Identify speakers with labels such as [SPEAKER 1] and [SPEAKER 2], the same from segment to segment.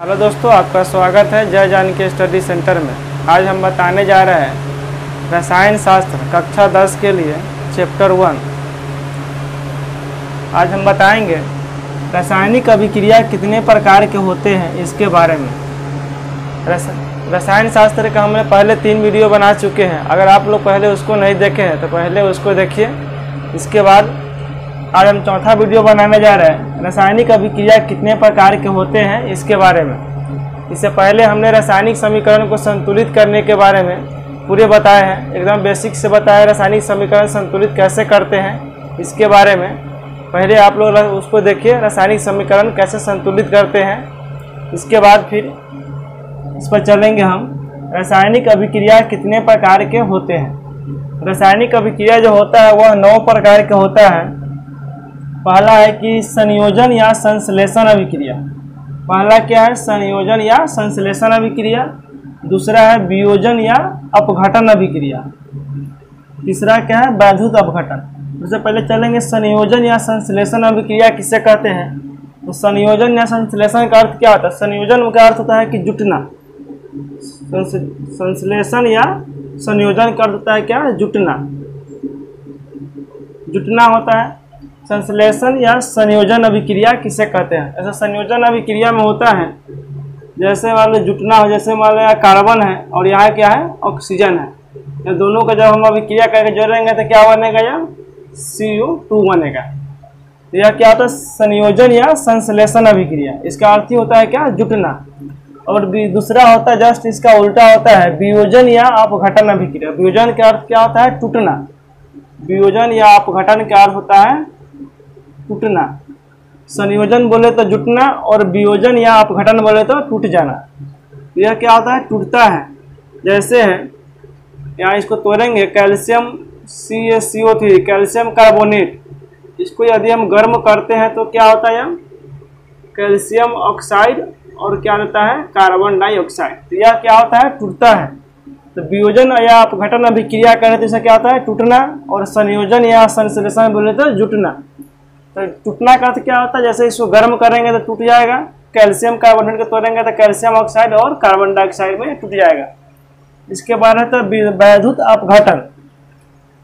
[SPEAKER 1] Hello दोस्तों, आपका स्वागत है जय जानकी स्टडी सेंटर में। आज हम बताने जा रहे हैं रसायन शास्त्र कक्षा 10 के लिए चैप्टर 1। आज हम बताएंगे रासायनिक अभिक्रिया कितने प्रकार के होते हैं इसके बारे में। रसायन शास्त्र का हमने पहले 3 वीडियो बना चुके हैं। अगर आप लोग पहले उसको नहीं देखे हैं तो पहले उसको देखिए। इसके बाद आज हम चौथा वीडियो बनाने जा रहे हैं रासायनिक अभिक्रिया कितने प्रकार के होते हैं इसके बारे में। इससे पहले हमने रासायनिक समीकरण को संतुलित करने के बारे में पूरे बताए हैं, एकदम बेसिक से बताया रासायनिक समीकरण संतुलित कैसे करते हैं इसके बारे में। पहले आप लोग उसको देखिए, रासायनिक समीकरण कैसे संतुलित करते हैं। इसके बाद फिर इस पर चलेंगे हम रासायनिक अभिक्रिया कितने प्रकार के होते हैं। रासायनिक अभिक्रिया जो होता है वह 9 प्रकार के होता है। पहला है कि संयोजन या संश्लेषण अभिक्रिया। पहला क्या है? संयोजन या संश्लेषण अभिक्रिया। दूसरा है वियोजन या अपघटन अभिक्रिया। तीसरा क्या है? वैद्युत अपघटन। उससे पहले चलेंगे संयोजन या संश्लेषण अभिक्रिया किसे कहते हैं। तो संयोजन या संश्लेषण का अर्थ क्या होता है? संयोजन का अर्थ होता है कि जुटना। संश्लेषण या संयोजन का अर्थ होता है क्या? जुटना। जुटना होता है। संश्लेषण या संयोजन अभिक्रिया किसे कहते हैं? ऐसा संयोजन अभिक्रिया में होता है जैसे मान लो जुटना हो, जैसे मान लो यहाँ कार्बन है और यहाँ क्या है? ऑक्सीजन है। ये दोनों का जब हम अभिक्रिया करके जोड़ेंगे तो क्या बनेगा? यह CO2 बनेगा। तो यह क्या होता है? संयोजन या संश्लेषण अभिक्रिया। इसका अर्थ ही होता है क्या? जुटना। और दूसरा होता है जस्ट इसका उल्टा होता है वियोजन या अपघटन अभिक्रिया। वियोजन का अर्थ क्या होता है? टूटना। वियोजन या अपघटन का अर्थ होता है टूटना। संयोजन बोले तो जुटना और वियोजन या अपघटन बोले तो टूट जाना। तो यह क्या होता है? टूटता है। जैसे है यहाँ इसको तोड़ेंगे, कैल्शियम CaCO3 कैल्शियम कार्बोनेट। इसको यदि हम गर्म करते हैं तो क्या होता है? यह कैल्शियम ऑक्साइड और क्या होता है? Carbon dioxide. तो यह क्या होता है? टूटता है। तो वियोजन या अपघटन अभिक्रिया करें तो इससे क्या होता है? टूटना। और संयोजन या संश्लेषण बोले तो जुटना। तो टूटना का अर्थ क्या होता है? जैसे इसको गर्म करेंगे तो टूट जाएगा। कैल्शियम कार्बोनेट को तोड़ेंगे तो कैल्शियम ऑक्साइड और कार्बन डाइऑक्साइड में टूट जाएगा। इसके बाद है तो वैद्युत अपघटन।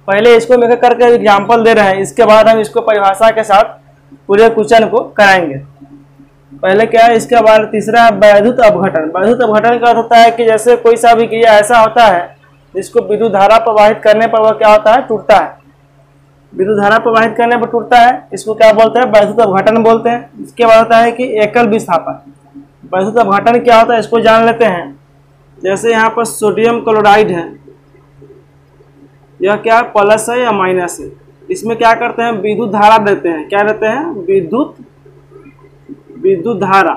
[SPEAKER 1] पहले इसको लेकर करके एग्जाम्पल दे रहे हैं, इसके बाद हम इसको परिभाषा के साथ पूरे क्वेश्चन को कराएंगे। पहले क्या है? इसके बाद तीसरा है वैद्युत अपघटन। वैद्युत अपघटन का अर्थ होता है कि जैसे कोई सा अभिक्रिया ऐसा होता है जिसको विद्युत धारा प्रवाहित करने पर वह क्या होता है? टूटता है। विद्युत धारा प्रवाहित करने पर टूटता है, इसको क्या बोलते हैं? वैद्युत अपघटन बोलते हैं। इसके बाद होता है कि एकल विस्थापन। वैद्युत अपघटन क्या होता है इसको जान लेते हैं। जैसे यहाँ पर सोडियम क्लोराइड है, यह क्या प्लस है या माइनस है। इसमें क्या करते हैं? विद्युत धारा देते हैं। क्या देते हैं? विद्युत धारा।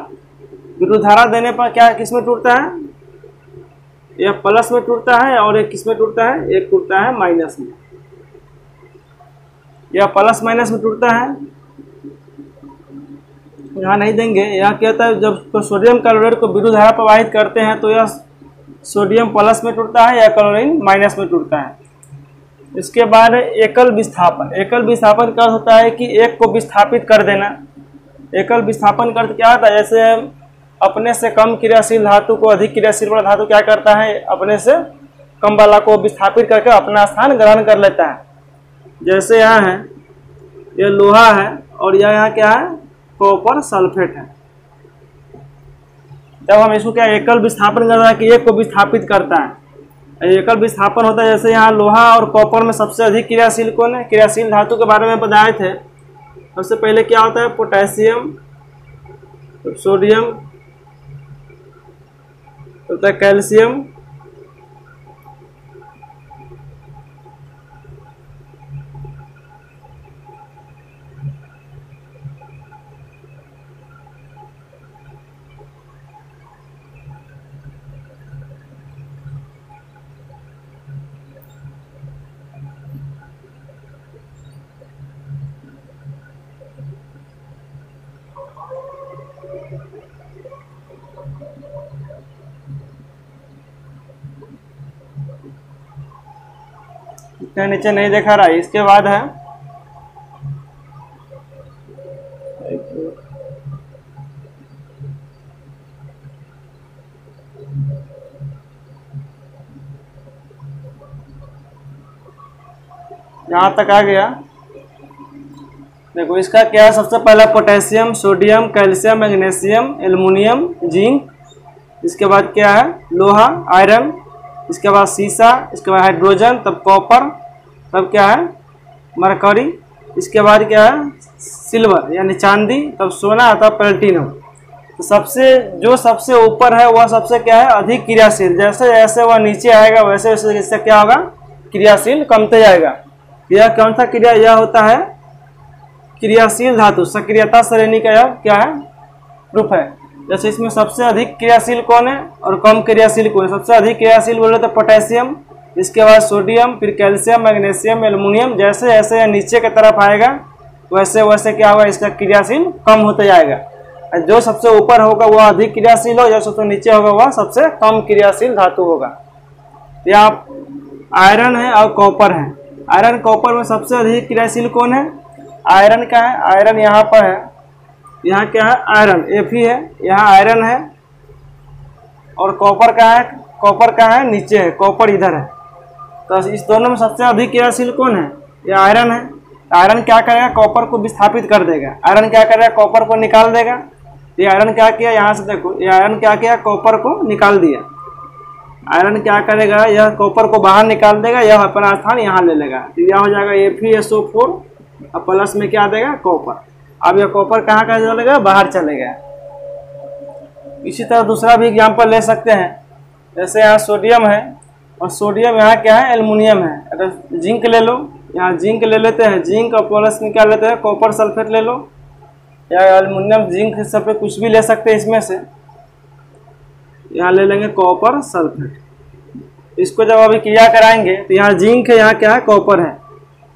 [SPEAKER 1] विद्युत धारा देने पर क्या किसमें टूटता है? यह प्लस में टूटता है और एक किसमें टूटता है? एक टूटता है माइनस में। यह प्लस माइनस में टूटता है। यहाँ नहीं देंगे। यहाँ क्या होता है? जब तो सोडियम क्लोराइड को विद्युत धारा प्रवाहित करते हैं तो यह सोडियम प्लस में टूटता है या क्लोरीन माइनस में टूटता है। इसके बाद एकल विस्थापन। एकल विस्थापन का होता है कि एक को विस्थापित कर देना। एकल विस्थापन का अर्थ क्या होता है? जैसे अपने से कम क्रियाशील धातु को अधिक क्रियाशील वाला धातु क्या करता है? अपने से कम वाला को विस्थापित करके अपना स्थान ग्रहण कर लेता है। जैसे यहाँ है ये लोहा है और यह यहाँ क्या है? कॉपर सल्फेट है। जब हम इसको क्या एकल विस्थापन करता है कि एक को विस्थापित करता है। एकल विस्थापन होता है जैसे यहाँ लोहा और कॉपर में सबसे अधिक क्रियाशील कौन है? क्रियाशील धातु के बारे में बताए थे। सबसे पहले क्या होता है? पोटेशियम, सोडियम, होता है कैल्शियम, इतना नीचे नहीं देखा रहा है। इसके बाद है यहाँ तक आ गया। देखो इसका क्या है, सबसे पहला potassium, sodium, calcium, magnesium, aluminium, zinc, इसके बाद क्या है लोहा, आयरन, इसके बाद सीसा, इसके बाद हाइड्रोजन, तब कॉपर, तब क्या है मरकरी, इसके बाद क्या है सिल्वर यानी चांदी, तब सोना, तब प्लेटिनम। तो सबसे ऊपर है वह सबसे क्या है अधिक क्रियाशील। जैसे जैसे वह नीचे आएगा वैसे वैसे इससे क्या होगा क्रियाशील कमते जाएगा। यह कौन सा क्रिया, यह होता है क्रियाशील धातु सक्रियता श्रेणी का यह क्या है रूप है। जैसे इसमें सबसे अधिक क्रियाशील कौन है और कम क्रियाशील कौन है। सबसे अधिक क्रियाशील बोले तो पोटेशियम, इसके बाद सोडियम, फिर कैल्शियम, मैग्नीशियम, एल्युमिनियम। जैसे जैसे नीचे की तरफ आएगा वैसे वैसे क्या होगा इसका क्रियाशील कम होता जाएगा। जो सबसे ऊपर होगा वह अधिक क्रियाशील हो, जो सबसे नीचे होगा वह सबसे कम क्रियाशील धातु होगा। यहाँ आयरन है और कॉपर है। आयरन कॉपर में सबसे अधिक क्रियाशील कौन है, आयरन का है। आयरन यहाँ पर है, यहाँ क्या है आयरन Fe है, यहाँ आयरन है। और कॉपर का है, कॉपर का है नीचे है, कॉपर इधर है। तो इस दोनों में सबसे अधिक क्रियाशील कौन है, ये आयरन है। आयरन क्या करेगा कॉपर को विस्थापित कर देगा। आयरन क्या करेगा कॉपर को निकाल देगा। ये आयरन क्या किया, यहाँ से देखो ये आयरन क्या किया कॉपर को निकाल दिया। आयरन क्या करेगा, यह कॉपर को बाहर निकाल देगा, यह अपना स्थान यहाँ ले लेगा। तो यह हो जाएगा FeSO4 और प्लस में क्या देगा कॉपर। अब यह कॉपर कहाँ का चलेगा, बाहर चलेगा। इसी तरह दूसरा भी एग्जाम्पल ले सकते हैं। जैसे यहाँ सोडियम है और सोडियम यहाँ क्या है एल्युमिनियम है। अगर जिंक ले लो, यहाँ जिंक ले लेते हैं, जिंक और प्लस में क्या लेते हैं कॉपर सल्फेट ले लो, या एल्युमिनियम जिंक सब पे कुछ भी ले सकते हैं। इसमें से यहाँ ले लेंगे कॉपर सल्फेट। इसको जब अभी क्रिया कराएंगे तो यहाँ जिंक है, यहाँ क्या है कॉपर है।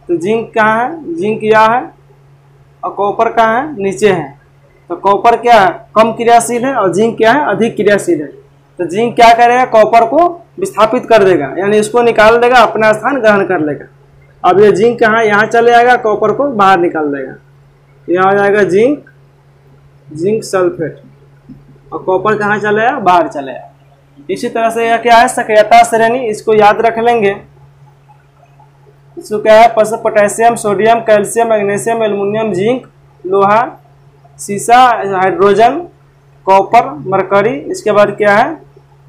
[SPEAKER 1] तो जिंक कहाँ है, जिंक यहाँ है और कॉपर कहाँ है नीचे है। तो कॉपर क्या है कम क्रियाशील है और जिंक क्या है अधिक क्रियाशील है। तो जिंक क्या करेगा कॉपर को विस्थापित कर देगा, यानी इसको निकाल देगा, अपना स्थान ग्रहण कर लेगा। अब ये जिंक कहाँ यहाँ चले आएगा, कॉपर को बाहर निकाल देगा। यहाँ हो जाएगा जिंक, जिंक सल्फेट, और कॉपर कहाँ चलेगा बाहर चलेगा। इसी तरह से यह क्या है सक्रियता श्रेणी, इसको याद रख लेंगे। इसको क्या है potassium, sodium, calcium, magnesium, aluminium, zinc, लोहा, सीसा, हाइड्रोजन, कॉपर, मरकरी, इसके बाद क्या है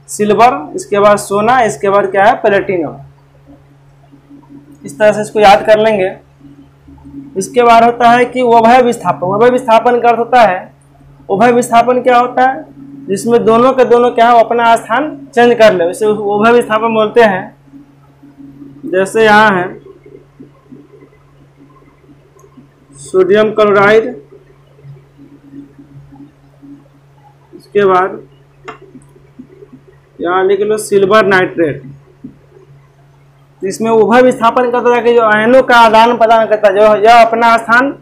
[SPEAKER 1] सिल्वर, इसके बाद सोना, इसके बाद क्या है प्लेटिनम। इस तरह से इसको याद कर लेंगे। इसके बाद होता है कि उभय विस्थापन। उभय विस्थापन का अर्थ होता है, उभय विस्थापन क्या होता है जिसमें दोनों के दोनों क्या है अपना स्थान चेंज कर ले, इसे उभय विस्थापन बोलते हैं। जैसे यहाँ है सोडियम क्लोराइड, इसके बाद यहाँ लिख लो सिल्वर नाइट्रेट। इसमें उभय विस्थापन करता है कि जो आयनों का आदान प्रदान करता है, जो यह अपना स्थान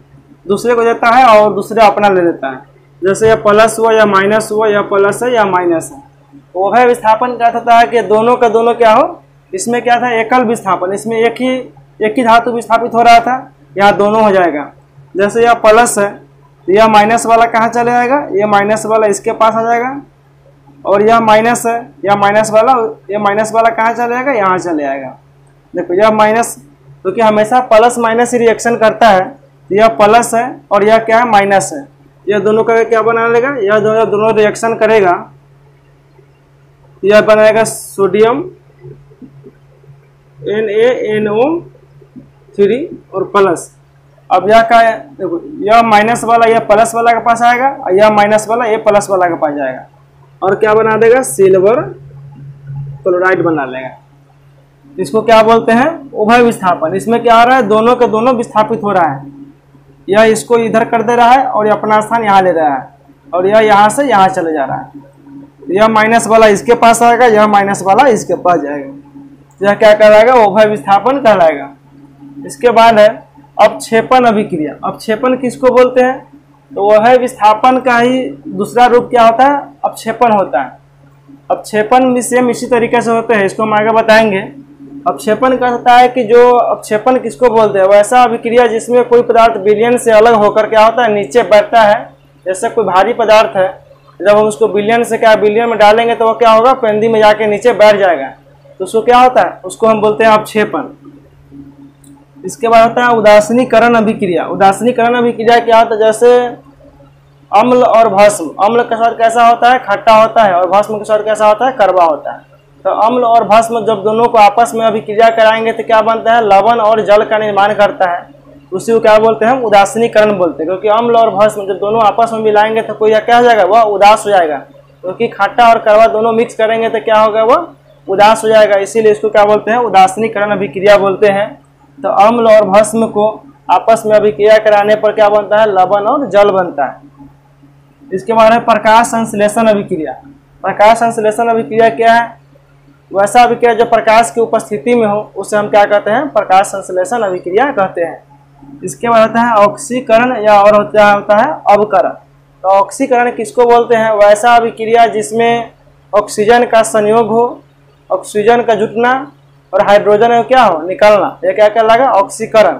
[SPEAKER 1] दूसरे को देता है और दूसरे अपना ले लेता है। जैसे यह प्लस हुआ या माइनस हुआ, या प्लस है या माइनस है। उभय विस्थापन का होता है कि दोनों का दोनों क्या हो। इसमें क्या था एकल विस्थापन, इसमें एक ही धातु विस्थापित हो रहा था, यहाँ दोनों हो जाएगा। जैसे यह प्लस है तो यह माइनस वाला कहाँ चले जाएगा, यह माइनस वाला इसके पास आ जाएगा। और यह माइनस है, यह माइनस वाला कहाँ चले जाएगा, यहाँ चले जाएगा। देखो यह माइनस, क्योंकि हमेशा प्लस माइनस ही रिएक्शन करता है। तो यह प्लस है और यह क्या है माइनस है। यह दोनों का क्या बना लेगा, यह दोनों रिएक्शन करेगा। यह बनाएगा सोडियम Na2NO3 और प्लस। अब यह का देखो यह माइनस वाला यह प्लस वाला के पास आएगा और यह माइनस वाला ये प्लस वाला के पास जाएगा और क्या बना देगा सिल्वर क्लोराइड बना लेगा। इसको क्या बोलते हैं उभय विस्थापन। इसमें क्या हो रहा है दोनों के दोनों विस्थापित हो रहा है। यह इसको इधर कर दे रहा है और अपना स्थान यहाँ ले रहा है, और यह यहाँ से यहाँ चले जा रहा है। यह माइनस वाला इसके पास आएगा, यह माइनस वाला इसके पास जाएगा। यह क्या कहलाएगा उभय विस्थापन कहलाएगा। इसके बाद है अपक्षेपण अभिक्रिया। अपक्षेपण किसको बोलते हैं, तो उभय विस्थापन का ही दूसरा रूप क्या होता है अपक्षेपण होता है। अपक्षेपण भी सेम इसी तरीके से होते हैं, इसको हम आगे बताएंगे। अपक्षेपण का होता है कि जो अपक्षेपण किसको बोलते हैं, वैसा अभिक्रिया जिसमें कोई पदार्थ विलयन से अलग होकर क्या होता है नीचे बैठता है। जैसे कोई भारी पदार्थ है, जब हम उसको विलयन से क्या विलयन में डालेंगे तो वो क्या होगा पेंदी में जाके नीचे बैठ जाएगा, तो उसको क्या होता है उसको हम बोलते हैं अपक्षेपण। इसके बाद होता है उदासीनीकरण अभिक्रिया। उदासीनीकरण अभिक्रिया क्या होता है? जैसे अम्ल और भस्म, अम्ल के साथ कैसा होता है? खट्टा होता है, और भस्म के साथ कैसा होता है? कड़वा होता है। तो अम्ल और भस्म जब दोनों को आपस में अभिक्रिया कराएंगे तो क्या बनता है? लवण और जल का निर्माण करता है। उसी को क्या बोलते हैं? हम उदासीनीकरण बोलते हैं। क्योंकि अम्ल और भस्म जब दोनों आपस में मिलाएंगे तो कोई क्या हो जाएगा? वह उदास हो जाएगा। क्योंकि खट्टा और कड़वा दोनों मिक्स करेंगे तो क्या होगा? वह उदास हो जाएगा। इसीलिए इसको क्या बोलते हैं? उदासीनीकरण अभिक्रिया बोलते हैं। तो अम्ल और भस्म को आपस में अभिक्रिया कराने पर क्या बनता है? लवण और जल बनता है। इसके बाद है प्रकाश संश्लेषण अभिक्रिया। प्रकाश संश्लेषण अभिक्रिया क्या है? वैसा अभिक्रिया जो प्रकाश की उपस्थिति में हो उसे हम क्या कहते हैं? प्रकाश संश्लेषण अभिक्रिया कहते हैं। इसके बाद होता है ऑक्सीकरण या और होता है अवकरण। तो ऑक्सीकरण किसको बोलते हैं? वैसा अभिक्रिया जिसमें ऑक्सीजन का संयोग हो, ऑक्सीजन का जुटना और हाइड्रोजन का क्या हो? निकलना। यह क्या कहलाएगा? ऑक्सीकरण।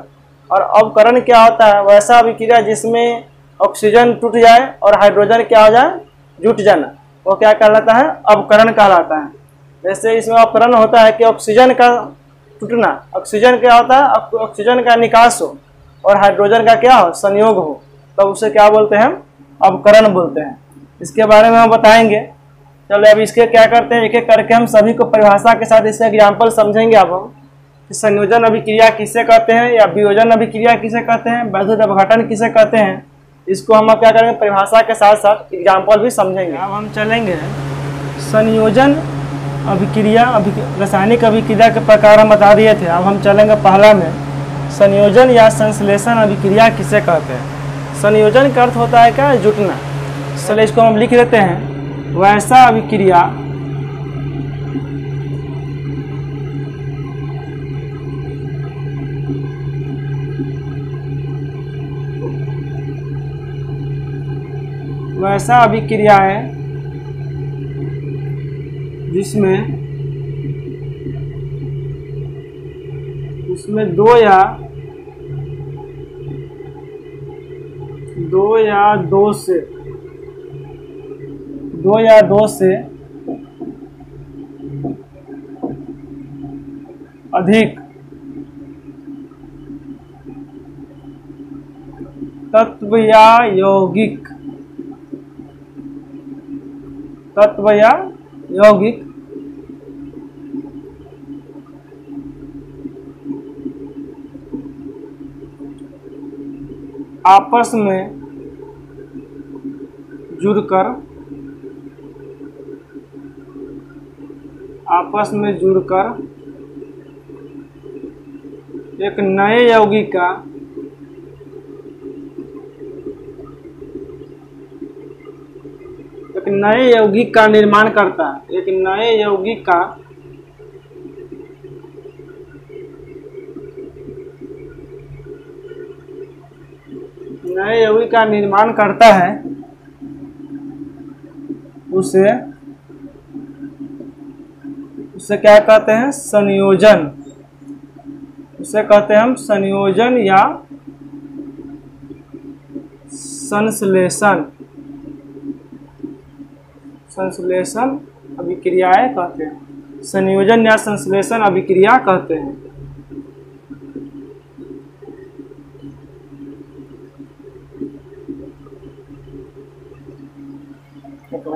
[SPEAKER 1] और अवकरण क्या होता है? वैसा अभिक्रिया जिसमें ऑक्सीजन टूट जाए और हाइड्रोजन क्या हो जाए? जुट जाना। वो क्या कहलाता है? अवकरण कहलाता है। जैसे इसमें अवकरण होता है कि ऑक्सीजन का टूटना, ऑक्सीजन क्या होता है? ऑक्सीजन का निकास हो और हाइड्रोजन का क्या हो? संयोग हो, तब उसे क्या बोलते हैं? हम अवकरण बोलते हैं। इसके बारे में हम बताएंगे। चलो अब इसके क्या करते हैं, एक एक करके हम सभी को परिभाषा के साथ इसका एग्जाम्पल समझेंगे। अब हम संयोजन अभिक्रिया किसे कहते हैं, या वियोजन अभिक्रिया किसे कहते हैं, वैद्युत अपघटन किसे कहते हैं, इसको हम अब क्या करेंगे? परिभाषा के साथ साथ एग्जाम्पल भी समझेंगे। अब हम चलेंगे संयोजन अभिक्रिया, रासायनिक अभिक्रिया के प्रकार हम बता दिए थे। अब हम चलेंगे पहला में, संयोजन या संश्लेषण अभिक्रिया किसे कहते हैं। संयोजन का अर्थ होता है क्या? जुटना। चलिए इसको हम लिख देते हैं। वैसा अभिक्रिया वैसा अभिक्रिया है जिसमें दो या दो से अधिक तत्व या यौगिक आपस में जुड़कर एक नए यौगिक का निर्माण करता है। एक नए यौगिक का निर्माण करता है, उसे क्या कहते हैं? संयोजन। उसे कहते हैं हम संयोजन या संश्लेषण अभिक्रियाएं कहते हैं। संयोजन या संश्लेषण अभिक्रिया कहते हैं।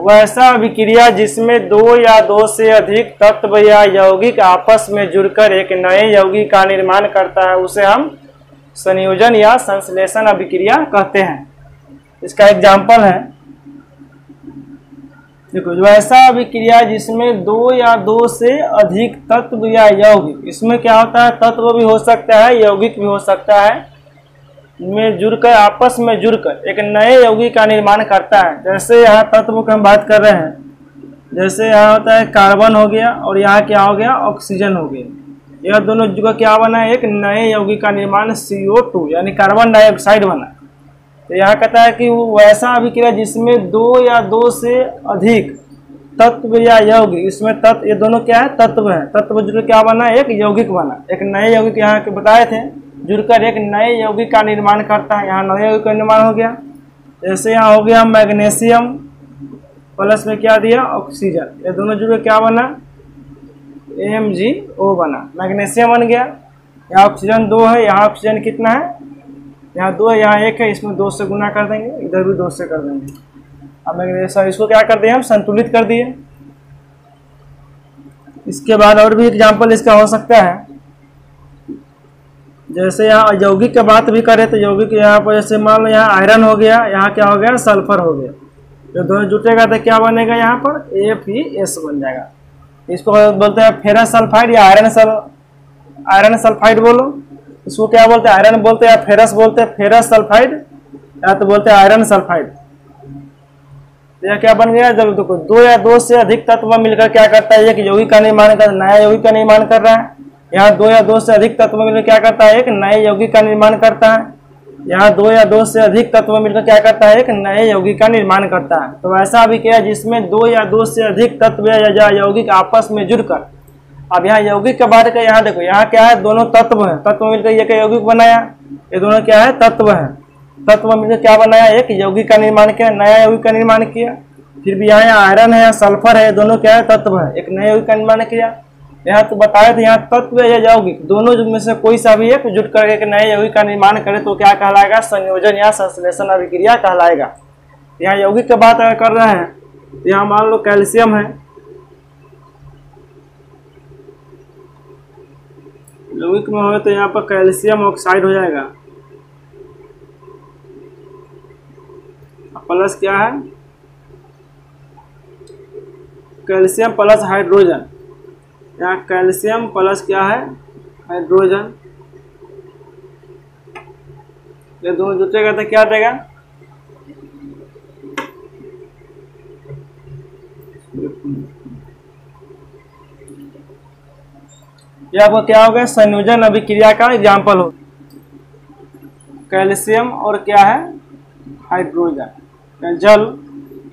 [SPEAKER 1] वैसा अभिक्रिया जिसमें दो या दो से अधिक तत्व या यौगिक आपस में जुड़कर एक नए यौगिक का निर्माण करता है, उसे हम संयोजन या संश्लेषण अभिक्रिया कहते हैं। इसका एग्जाम्पल है, देखो, वैसा अभिक्रिया जिसमें दो या दो से अधिक तत्व या यौगिक, इसमें क्या होता है? तत्व भी हो सकता है, यौगिक भी हो सकता है, में जुड़कर आपस में जुड़कर एक नए यौगिक का निर्माण करता है। जैसे यहाँ तत्व की हम बात कर रहे हैं, जैसे यहाँ होता है कार्बन हो गया और यहाँ क्या हो गया? ऑक्सीजन हो गया। यह दोनों जुड़कर क्या बना? एक नए यौगिक का निर्माण CO2 यानी कार्बन डाइऑक्साइड बना। तो यहाँ कहता है कि वैसा अभिक्रिया जिसमें दो या दो से अधिक तत्व या यौगिक, इसमें तत्व, ये दोनों क्या है? तत्व है। तत्व जुड़कर क्या बना? एक यौगिक बना। एक नए यौगिक यहाँ के बताए थे, जुड़कर एक नए यौगिक का निर्माण करता है। यहाँ नए यौगिक का निर्माण हो गया। जैसे यहाँ हो गया मैग्नीशियम प्लस में क्या दिया? ऑक्सीजन। ये दोनों जुड़कर क्या बना? MgO बना, मैग्नीशियम बन गया। यहाँ ऑक्सीजन 2 है, यहाँ ऑक्सीजन कितना है, यहाँ 2 है, यहाँ 1 है, इसमें 2 से गुना कर देंगे, इधर भी 2 से कर देंगे। अब इसको क्या कर दिए हम, संतुलित कर दिए। इसके बाद और भी एग्जाम्पल इसका हो सकता है, जैसे यहाँ यौगिक की बात भी करें तो यौगिक यहाँ पर जैसे मान लो यहाँ आयरन हो गया, यहाँ क्या हो गया, सल्फर हो गया। जो दोनों जुटेगा तो क्या बनेगा, यहाँ पर FeS बन जाएगा। इसको बोलते हैं फेरस सल्फाइड या आयरन सल्फाइड बोलो। इसको क्या बोलते हैं, आयरन बोलते हैं या फेरस बोलते हैं, फेरस सल्फाइड या तो बोलते हैं आयरन सल्फाइड। यह क्या बन गया, जब देखो 2 या 2 से अधिक तत्व मिलकर क्या करता है, एक यौगिक का निर्माण कर, नया यौगिक का निर्माण कर रहा है। यहाँ 2 या 2 से अधिक तत्व मिलकर क्या करता है, एक नए यौगिक का निर्माण करता है। यहाँ 2 या 2 से अधिक तत्व मिलकर क्या करता है, एक नए यौगिक का निर्माण करता है। तो ऐसा भी क्या है जिसमें 2 या 2 से अधिक तत्व या यौगिक आपस में जुड़कर, अब यहाँ यौगिक के बारे का, यहाँ देखो यहाँ क्या है, दोनों तत्व है, तत्व मिलकर ये क्या यौगिक बनाया, ये दोनों क्या है, तत्व है, तत्व मिलकर क्या बनाया, एक यौगिक का निर्माण किया, नया यौगिक का निर्माण किया। फिर भी यहाँ आयरन है, यहाँ सल्फर है, दोनों क्या है, तत्व है, एक नए यौगिक का निर्माण किया। यहाँ तो बताया था, यहाँ तत्व या यौगिक दोनों में से कोई सा भी एक जुट करके एक नए यौगिक का निर्माण करे तो क्या कहलाएगा, संयोजन या संश्लेषण अभिक्रिया कहलाएगा। यहाँ यौगिक की बात अगर कर रहे हैं, यहाँ मान लो कैल्शियम है, यौगिक में हो तो यहाँ पर कैल्शियम ऑक्साइड हो जाएगा, प्लस क्या है, कैल्शियम प्लस हाइड्रोजन। यहाँ कैल्शियम प्लस क्या है, हाइड्रोजन, ये दोनों जुटेगा तो क्या देगा, यह आपको क्या हो गया, संयोजन अभिक्रिया का एग्जाम्पल हो। कैल्शियम और क्या है, हाइड्रोजन, जल,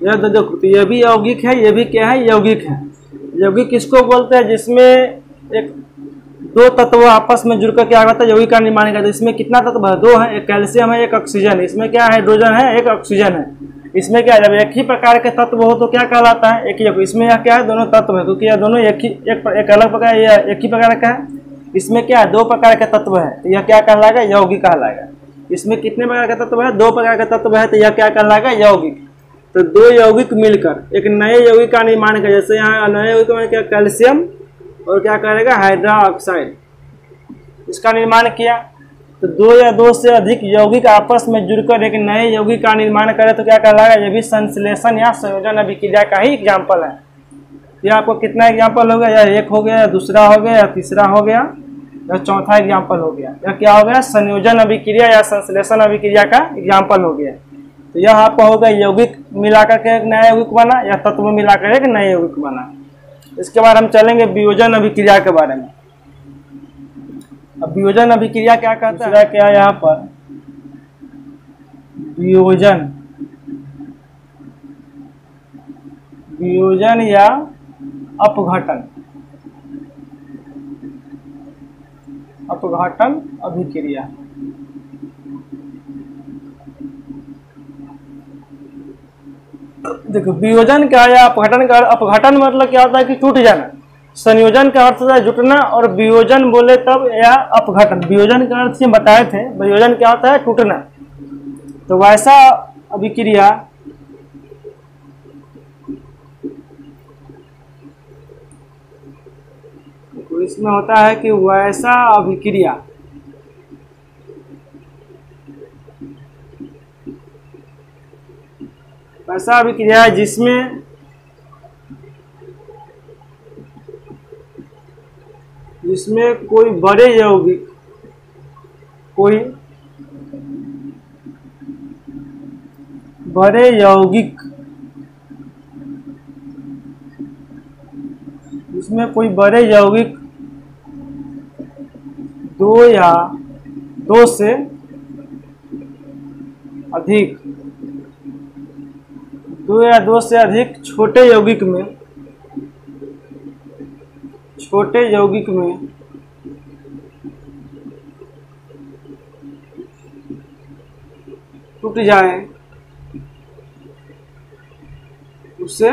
[SPEAKER 1] यह देखो तो ये भी यौगिक है, ये भी क्या है, यौगिक है। यौगिक किसको बोलते हैं, जिसमें एक 2 तत्व आपस में जुड़कर क्या होता है, यौगिक का निर्माण करता है। इसमें कितना तत्व है, 2 है, एक कैल्शियम है, एक ऑक्सीजन है। इसमें क्या हाइड्रोजन है, एक ऑक्सीजन है। इसमें क्या, जब एक ही प्रकार के तत्व हो तो क्या कहलाता है, एक ही। इसमें यह क्या है, दोनों तत्व है, क्योंकि यह दोनों एक अलग प्रकार, यह एक ही प्रकार का है। इसमें क्या है, 2 प्रकार के तत्व है, तो यह क्या कहलाएगा, यौगिक कहलाएगा। इसमें कितने प्रकार के तत्व है, 2 प्रकार के तत्व है, तो यह क्या कहलाएगा, यौगिक। तो 2 यौगिक मिलकर एक नए यौगिक का निर्माण कर, जैसे यहाँ नए यौगिक में क्या, कैल्शियम और क्या करेगा, हाइड्रोक्साइड, इसका निर्माण किया। तो 2 या 2 से अधिक यौगिक आपस में जुड़कर एक नए यौगिक का निर्माण करे तो क्या कहलाएगा, ये भी संश्लेषण या संयोजन अभिक्रिया का ही एग्जाम्पल है। ये आपको कितना एग्जाम्पल हो गया, या 1 हो गया, या दूसरा हो गया, या तीसरा हो गया, या चौथा एग्जाम्पल हो गया। यह क्या हो गया, संयोजन अभिक्रिया या संश्लेषण अभिक्रिया का एग्जाम्पल हो गया। तो यह आपका होगा यौगिक मिलाकर के एक नया यौगिक बना, या तत्व मिलाकर एक नया यौगिक बना। इसके बाद हम चलेंगे वियोजन अभिक्रिया के बारे में। अब वियोजन अभिक्रिया क्या कहता है, क्या यहाँ पर वियोजन, वियोजन या अपघटन, अपघटन अभिक्रिया। देखो वियोजन क्या है, अपघटन का, अपघटन मतलब क्या होता है कि टूट जाना। संयोजन का अर्थ होता है जुटना, और वियोजन बोले तब या अपघटन, वियोजन का अर्थ से बताए थे, वियोजन क्या होता है, टूटना। तो वैसा अभिक्रिया तो इसमें होता है कि वैसा अभिक्रिया, वैसा अभिक्रिया है जिसमें कोई बड़े यौगिक, कोई बड़े यौगिक, जिसमें कोई बड़े यौगिक 2 या 2 से अधिक, 2 या 2 से अधिक छोटे यौगिक में टूट जाए, उससे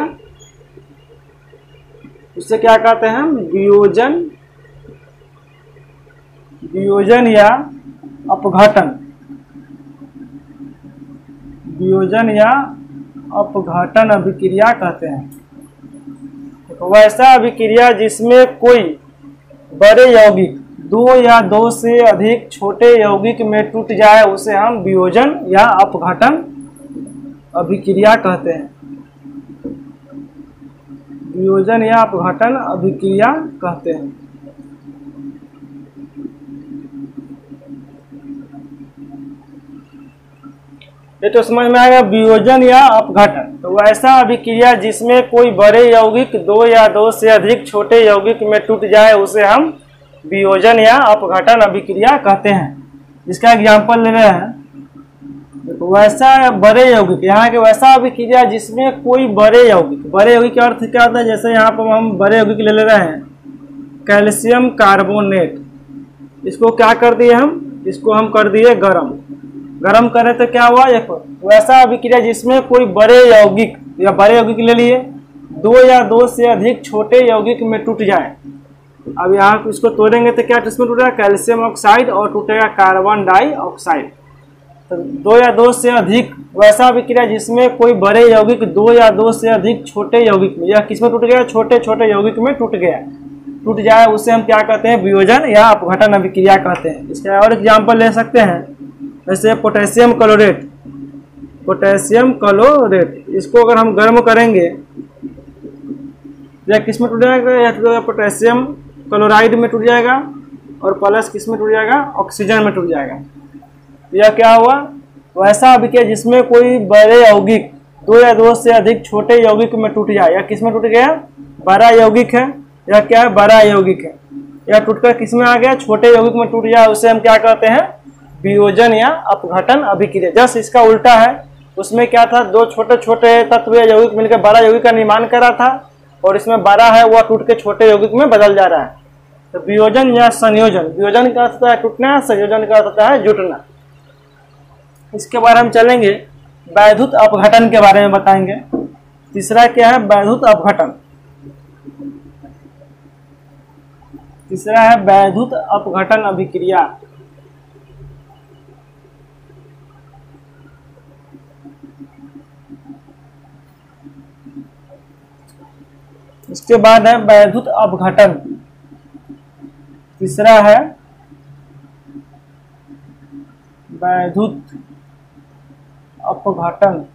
[SPEAKER 1] क्या कहते हैं, वियोजन वियोजन या अपघटन, वियोजन या अपघटन अभिक्रिया कहते हैं। तो वैसा अभिक्रिया जिसमें कोई बड़े यौगिक दो या दो से अधिक छोटे यौगिक में टूट जाए उसे हम वियोजन या अपघटन अभिक्रिया कहते हैं। वियोजन या अपघटन अभिक्रिया कहते हैं। ये तो समझ में आएगा वियोजन या अपघटन। तो वैसा अभिक्रिया जिसमें कोई बड़े यौगिक दो या दो से अधिक छोटे यौगिक में टूट जाए उसे हम वियोजन या अपघटन अभिक्रिया कहते हैं। इसका एग्जाम्पल ले रहे हैं। तो वैसा बड़े यौगिक, यहाँ के वैसा अभिक्रिया जिसमें कोई बड़े यौगिक का अर्थ क्या होता है? जैसे यहाँ पर हम बड़े यौगिक ले रहे हैं कैल्शियम कार्बोनेट, इसको क्या कर दिए हम? इसको हम कर दिए गरम करे तो क्या हुआ? एक वैसा अभिक्रिया जिसमें कोई बड़े यौगिक या बड़े यौगिक ले लिए दो या दो से अधिक छोटे यौगिक में टूट जाए। अब यहाँ इसको तोड़ेंगे तो क्या इसमें टूटेगा? कैल्शियम ऑक्साइड और टूटेगा कार्बन डाइऑक्साइड। तो दो या दो से अधिक वैसा अभिक्रिया जिसमें कोई बड़े यौगिक दो या दो से अधिक छोटे यौगिक में या किसमें टूट गया? छोटे छोटे यौगिक में टूट जाए उसे हम क्या कहते हैं? वियोजन या अपघटन अभिक्रिया कहते हैं। इसका और एग्जाम्पल ले सकते हैं, जैसे पोटेशियम क्लोरेट, इसको अगर हम गर्म करेंगे या किस में टूट जाएगा? या तो पोटेशियम क्लोराइड में टूट जाएगा और प्लस किस में टूट जाएगा? ऑक्सीजन में टूट जाएगा। यह क्या हुआ? वैसा अभिक्रिया जिसमें कोई बड़े यौगिक दो या दो से अधिक छोटे यौगिक में टूट जाए। या किस में टूट गया? बड़ा यौगिक है, यह क्या है? बड़ा यौगिक है। यह टूटकर किस में आ गया? छोटे यौगिक में टूट जाए उसे हम क्या कहते हैं? वियोजन या अपघटन अभिक्रिया। जस्ट इसका उल्टा है, उसमें क्या था? दो छोटे छोटे तत्व या यौगिक मिलकर बड़ा यौगिक का निर्माण करा था और इसमें बड़ा है वह टूट के छोटे यौगिक में बदल जा रहा है। तो वियोजन या संयोजन, वियोजन का अर्थ होता है टूटना, संयोजन का अर्थ होता है जुटना। इसके बाद हम चलेंगे वैद्युत अपघटन के बारे में बताएंगे। तीसरा क्या है? वैद्युत अपघटन। तीसरा है वैद्युत अपघटन अभिक्रिया। इसके बाद है वैद्युत अपघटन। तीसरा है वैद्युत अपघटन।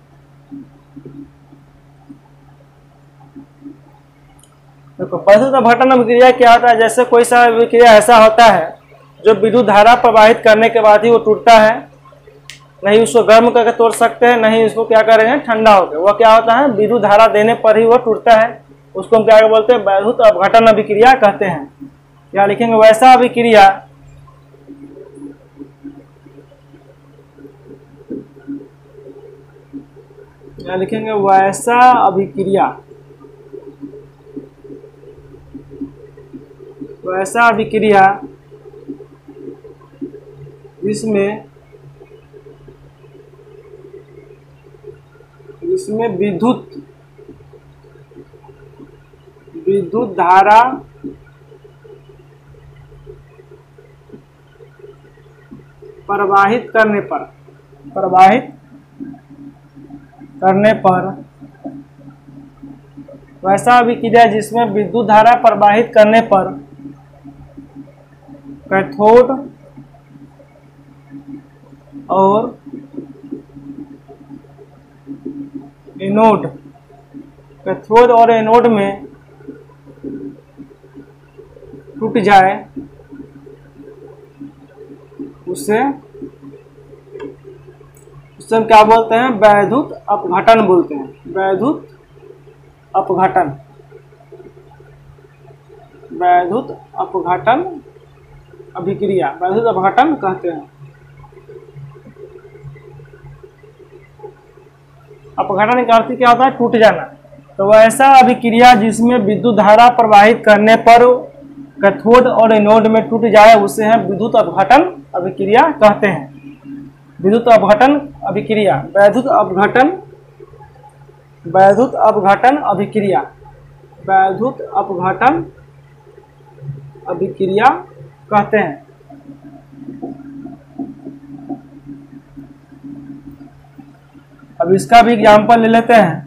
[SPEAKER 1] देखो वैद्युत अपघटन अभिक्रिया क्या होता है? जैसे कोई सा अभिक्रिया ऐसा होता है जो विद्युत धारा प्रवाहित करने के बाद ही वो टूटता है, नहीं उसको गर्म करके तोड़ सकते हैं, नहीं उसको क्या करेंगे ठंडा होकर। वह क्या होता है? विद्युत धारा देने पर ही वो टूटता है। उसको हम क्या बोलते हैं? वैद्युत अपघटन अभिक्रिया कहते हैं। क्या लिखेंगे? वैसा अभिक्रिया क्या लिखेंगे? वैसा अभिक्रिया, वैसा अभिक्रिया जिसमें विद्युत धारा प्रवाहित करने पर वैसा अभिक्रिया जिसमें विद्युत धारा प्रवाहित करने पर कैथोड और एनोड, कैथोड और एनोड में टूट जाए उसे हम क्या बोलते हैं? वैद्युत अपघटन बोलते हैं। वैद्युत अपघटन, वैद्युत अपघटन अभिक्रिया, वैद्युत अपघटन कहते हैं। अपघटन का अर्थ क्या होता है? टूट जाना। तो वैसा अभिक्रिया जिसमें विद्युत धारा प्रवाहित करने पर कैथोड और एनोड में टूट जाए उसे हम विद्युत अपघटन अभिक्रिया कहते हैं। विद्युत अपघटन अभिक्रिया, वैद्युत अपघटन, वैद्युत अपघटन अभिक्रिया, वैद्युत अपघटन अभिक्रिया कहते हैं। अब इसका भी एग्जाम्पल ले लेते हैं।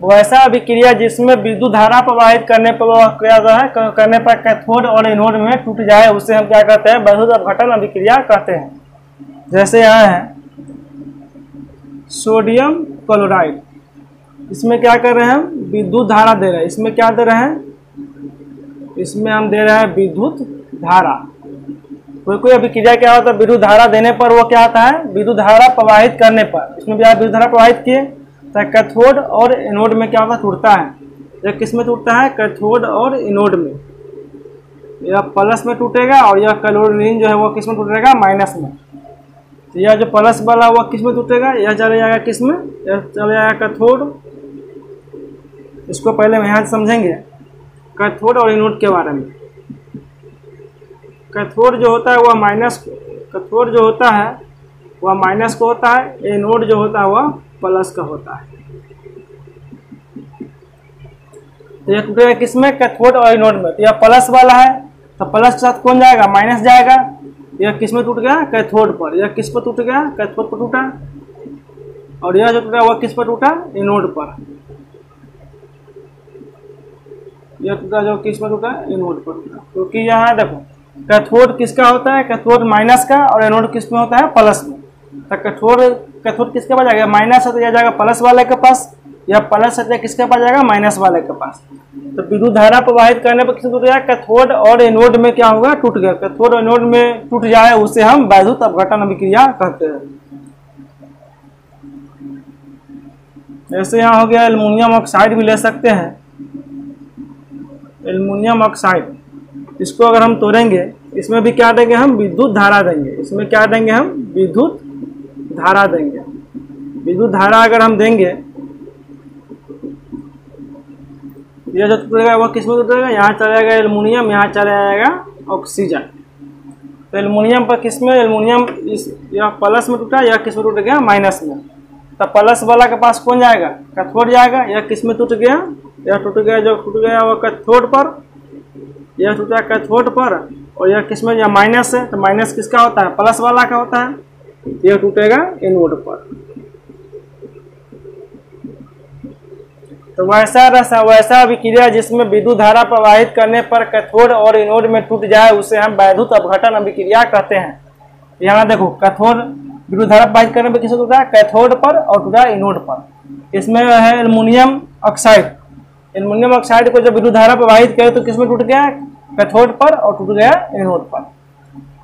[SPEAKER 1] वैसा अभिक्रिया जिसमें विद्युत धारा प्रवाहित करने पर क्या करने पर कैथोड और एनोड में टूट जाए उसे हम क्या कहते हैं, वैद्युत अपघटन अभिक्रिया कहते हैं। जैसे यहाँ है सोडियम क्लोराइड, इसमें क्या कर रहे हैं हम, विद्युत धारा दे रहे हैं। इसमें क्या दे रहे हैं, इसमें हम दे रहे हैं विद्युत धारा। कोई अभिक्रिया क्या होता है, विद्युत धारा देने पर वो क्या होता है, विद्युत धारा प्रवाहित करने पर, इसमें भी आप विद्युत धारा प्रवाहित किए तो कैथोड और एनोड में क्या होता है, टूटता है। यह किस में टूटता है, कैथोड और एनोड में। यह प्लस में टूटेगा और यह क्लोरीन जो है वो किस में टूटेगा, माइनस में। तो यह जो प्लस वाला वो किस में टूटेगा, यह चले जाएगा किस में, यह चले जाएगा कैथोड। इसको पहले हम यहाँ समझेंगे कैथोड और एनोड के बारे में। कैथोड जो होता है वह माइनस, कैथोड जो होता है वह माइनस का होता है, एनोड जो होता है वह प्लस का होता है। तो यह टूटेगा किसमें, कैथोड और एनोड में। तो यह प्लस वाला है तो प्लस के साथ कौन जाएगा, माइनस जाएगा। यह किस में टूट गया, कैथोड पर। यह किस पर टूट गया, कैथोड पर टूटा। और यह जो टूटा वह किस पर टूटा, एनोड पर। यह टूटा जो किस पर टूटा, एनोड पर टूटा। क्योंकि यहाँ देखो कैथोड किसका होता है, कैथोड माइनस का, और एनोड किस में होता है, प्लस में। तो कैथोड किसके पास जाएगा, माइनस है तो यह जाएगा प्लस वाले के पास, या प्लस है तो किसके पास जाएगा, माइनस वाले के पास। तो विद्युत धारा प्रवाहित करने पर किसमें टूट गया, कैथोड और एनोड में क्या होगा, टूट गया। कैथोड और एनोड में टूट जाए उसे हम वैद्युत अपघटन अभिक्रिया कहते हैं। जैसे यहाँ हो गया एल्युमिनियम ऑक्साइड भी ले सकते हैं। एल्युमिनियम ऑक्साइड, इसको अगर हम तोड़ेंगे इसमें भी क्या देंगे हम, विद्युत धारा देंगे। इसमें क्या देंगे हम, विद्युत धारा देंगे। विद्युत धारा अगर हम देंगे, यह जो टूटेगा वह किस में टूटेगा, यहाँ चला जाएगा एल्युमिनियम, यहाँ चला जाएगा ऑक्सीजन। तो एल्युमिनियम पर किस में, एल्युमिनियम यह प्लस में टूटा, यह किस में टूट गया, माइनस में। तो प्लस वाला के पास कौन जाएगा, कैथोड जाएगा। यह किस में टूट गया, यह टूट गया, जो टूट गया वह कैथोड पर। यह टूटा कैथोड पर, और यह किस में, यह माइनस है तो माइनस किसका होता है, प्लस वाला का होता है। यह टूटेगा एनोड पर। तो वैसा अभिक्रिया जिसमें विद्युत धारा प्रवाहित करने पर कैथोड और एनोड में टूट जाए उसे हम वैद्युत अपघटन अभिक्रिया कहते हैं। यहाँ देखो कैथोड विद्युत धारा प्रवाहित करने पर किसमें टूटा, कैथोड पर, और टूटा एनोड पर। इसमें है एल्युमिनियम ऑक्साइड। एल्युमिनियम ऑक्साइड को जब विद्युत धारा प्रवाहित करे तो किसमें टूट गया, कैथोड पर, और टूट गया एनोड पर।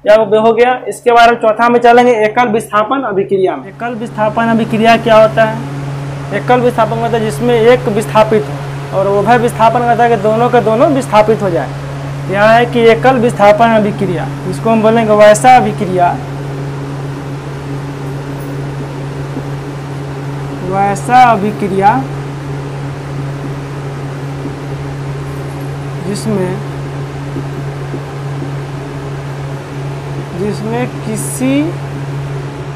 [SPEAKER 1] यह हो गया। इसके बारे में चौथा में चलेंगे एकल विस्थापन अभिक्रिया में। एकल विस्थापन अभिक्रिया क्या होता है, एकल विस्थापन होता है जिसमें एक विस्थापित हो, और उभय विस्थापन होता है कि दोनों के दोनों विस्थापित हो जाए। यहाँ है कि एकल विस्थापन अभिक्रिया, इसको हम बोलेंगे वैसा अभिक्रिया, वैसा अभिक्रिया जिसमें किसी यौगिक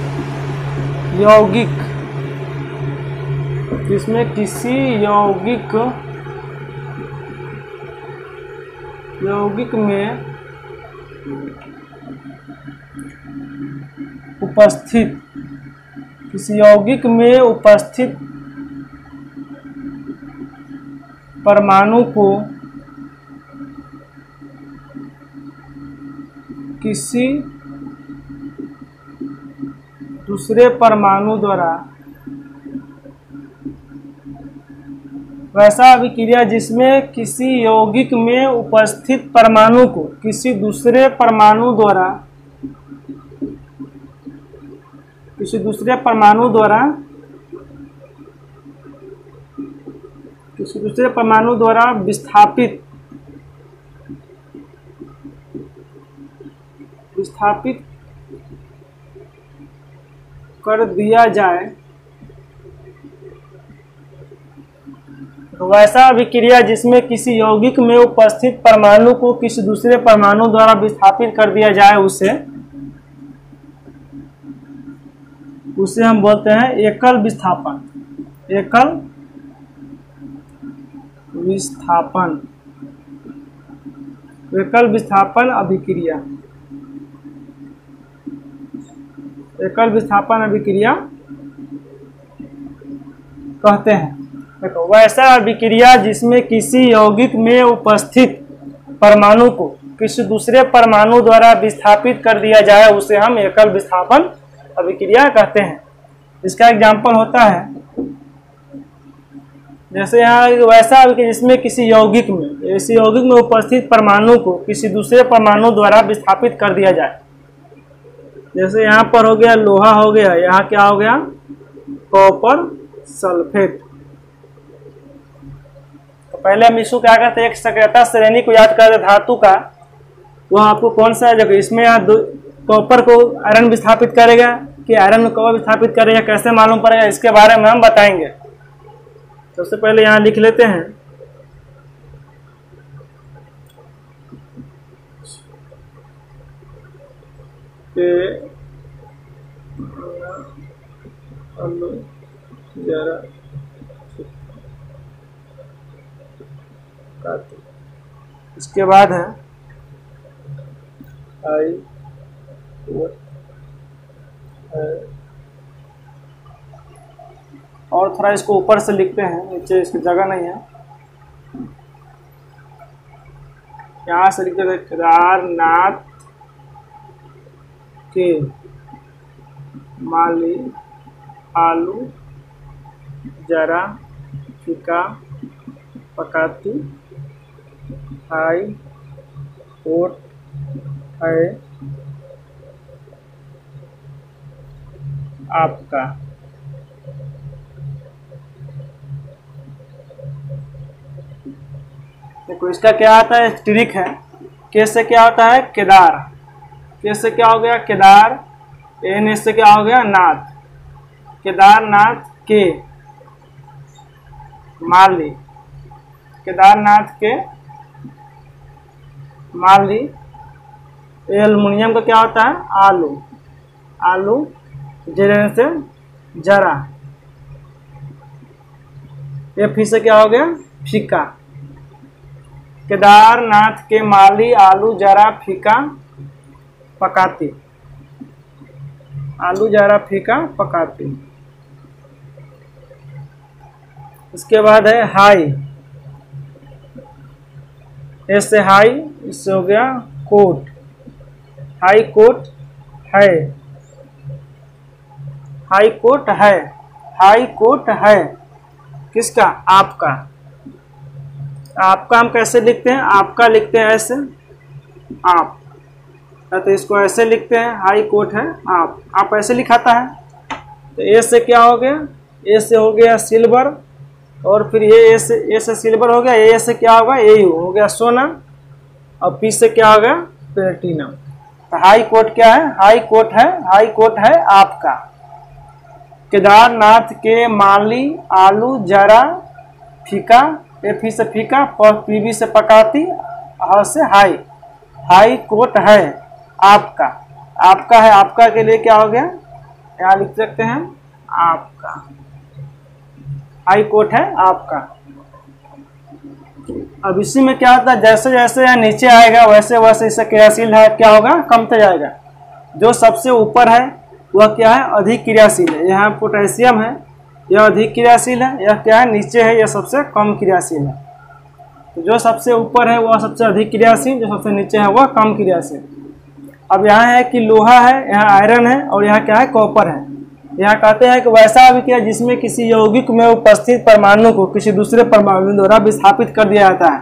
[SPEAKER 1] में उपस्थित परमाणु को किसी दूसरे परमाणु द्वारा, वैसा अभिक्रिया जिसमें किसी यौगिक में उपस्थित परमाणु को किसी दूसरे परमाणु द्वारा विस्थापित कर दिया जाए, वैसा अभिक्रिया जिसमें किसी यौगिक में उपस्थित परमाणु को किसी दूसरे परमाणु द्वारा विस्थापित कर दिया जाए उसे हम बोलते हैं एकल विस्थापन। एकल विस्थापन अभिक्रिया। एकल विस्थापन अभिक्रिया कहते हैं। देखो, वैसा अभिक्रिया जिसमें किसी यौगिक में उपस्थित परमाणु को किसी दूसरे परमाणु द्वारा विस्थापित कर दिया जाए उसे हम एकल विस्थापन अभिक्रिया कहते हैं। इसका एग्जाम्पल होता है जैसे यहाँ वैसा अभिक्रिया जिसमें किसी यौगिक में उपस्थित परमाणु को किसी दूसरे परमाणु द्वारा विस्थापित कर दिया जाए। जैसे यहाँ पर हो गया लोहा हो गया, यहाँ क्या हो गया कॉपर सल्फेट। तो पहले हम इसको क्या करते हैं, एक सक्रियता श्रेणी को याद करते धातु का, वह आपको कौन सा है जगह इसमें कॉपर को आयरन विस्थापित करेगा कि आयरन को कॉपर विस्थापित करेगा, कैसे मालूम पड़ेगा, इसके बारे में हम बताएंगे। सबसे पहले यहाँ लिख लेते हैं कि इसके बाद है और थोड़ा इसको ऊपर से लिखते हैं, नीचे इसकी जगह नहीं है। यहाँ से लिखते हैं केदारनाथ के माली आलू जरा फीका पकाती हाई कोट है आपका। देखो इसका क्या आता है, ट्रिक है। के से क्या होता है केदार, के से क्या हो गया केदार, एन से क्या हो गया नाथ, केदारनाथ के माली, केदारनाथ के माली। एल्युमिनियम का क्या होता है आलू, आलू जरे से जरा, ये फिर से क्या हो गया फीका। केदारनाथ के माली आलू जरा फीका पकाती, आलू जरा फीका पकाती। इसके बाद है हाई, ऐसे हाई, इससे हो गया कोट, हाई कोट है, हाई कोट है, हाई कोट है किसका आपका। आपका हम कैसे लिखते हैं, आपका लिखते हैं ऐसे आप, तो इसको ऐसे लिखते हैं हाई कोट है आप ऐसे लिखाता है। तो ए से क्या हो गया, ए से हो गया सिल्वर, और फिर ए से सिल्वर हो गया, ए से क्या होगा ए हो गया सोना, और पी से क्या हो गया प्लेटिनम। तो हाई कोट क्या है, हाई कोट है, हाई कोट है आपका। केदारनाथ के माली आलू जरा फीका, ए फी से फीका, पीबी से पकाती, ह से हाई, हाई कोट है आपका। आपका है, आपका के लिए क्या हो गया यहाँ लिख सकते हैं आपका, हाई कोट है आपका। अब इसी में क्या होता है, जैसे जैसे नीचे आएगा वैसे वैसे इससे क्रियाशील है क्या होगा कमता जाएगा। जो सबसे ऊपर है वह क्या है अधिक क्रियाशील है, यहाँ पोटेशियम है यह अधिक क्रियाशील है, यह क्या है नीचे है यह सबसे कम क्रियाशील है। तो जो सबसे ऊपर है वह सबसे अधिक क्रियाशील, जो सबसे नीचे है वह कम क्रियाशील। अब यहाँ है कि लोहा है, यहाँ आयरन है, और यहाँ क्या है कॉपर है। यहाँ कहते हैं कि वैसा अभिक्रिया जिसमें किसी यौगिक में उपस्थित परमाणु को किसी दूसरे परमाणु द्वारा विस्थापित कर दिया जाता है।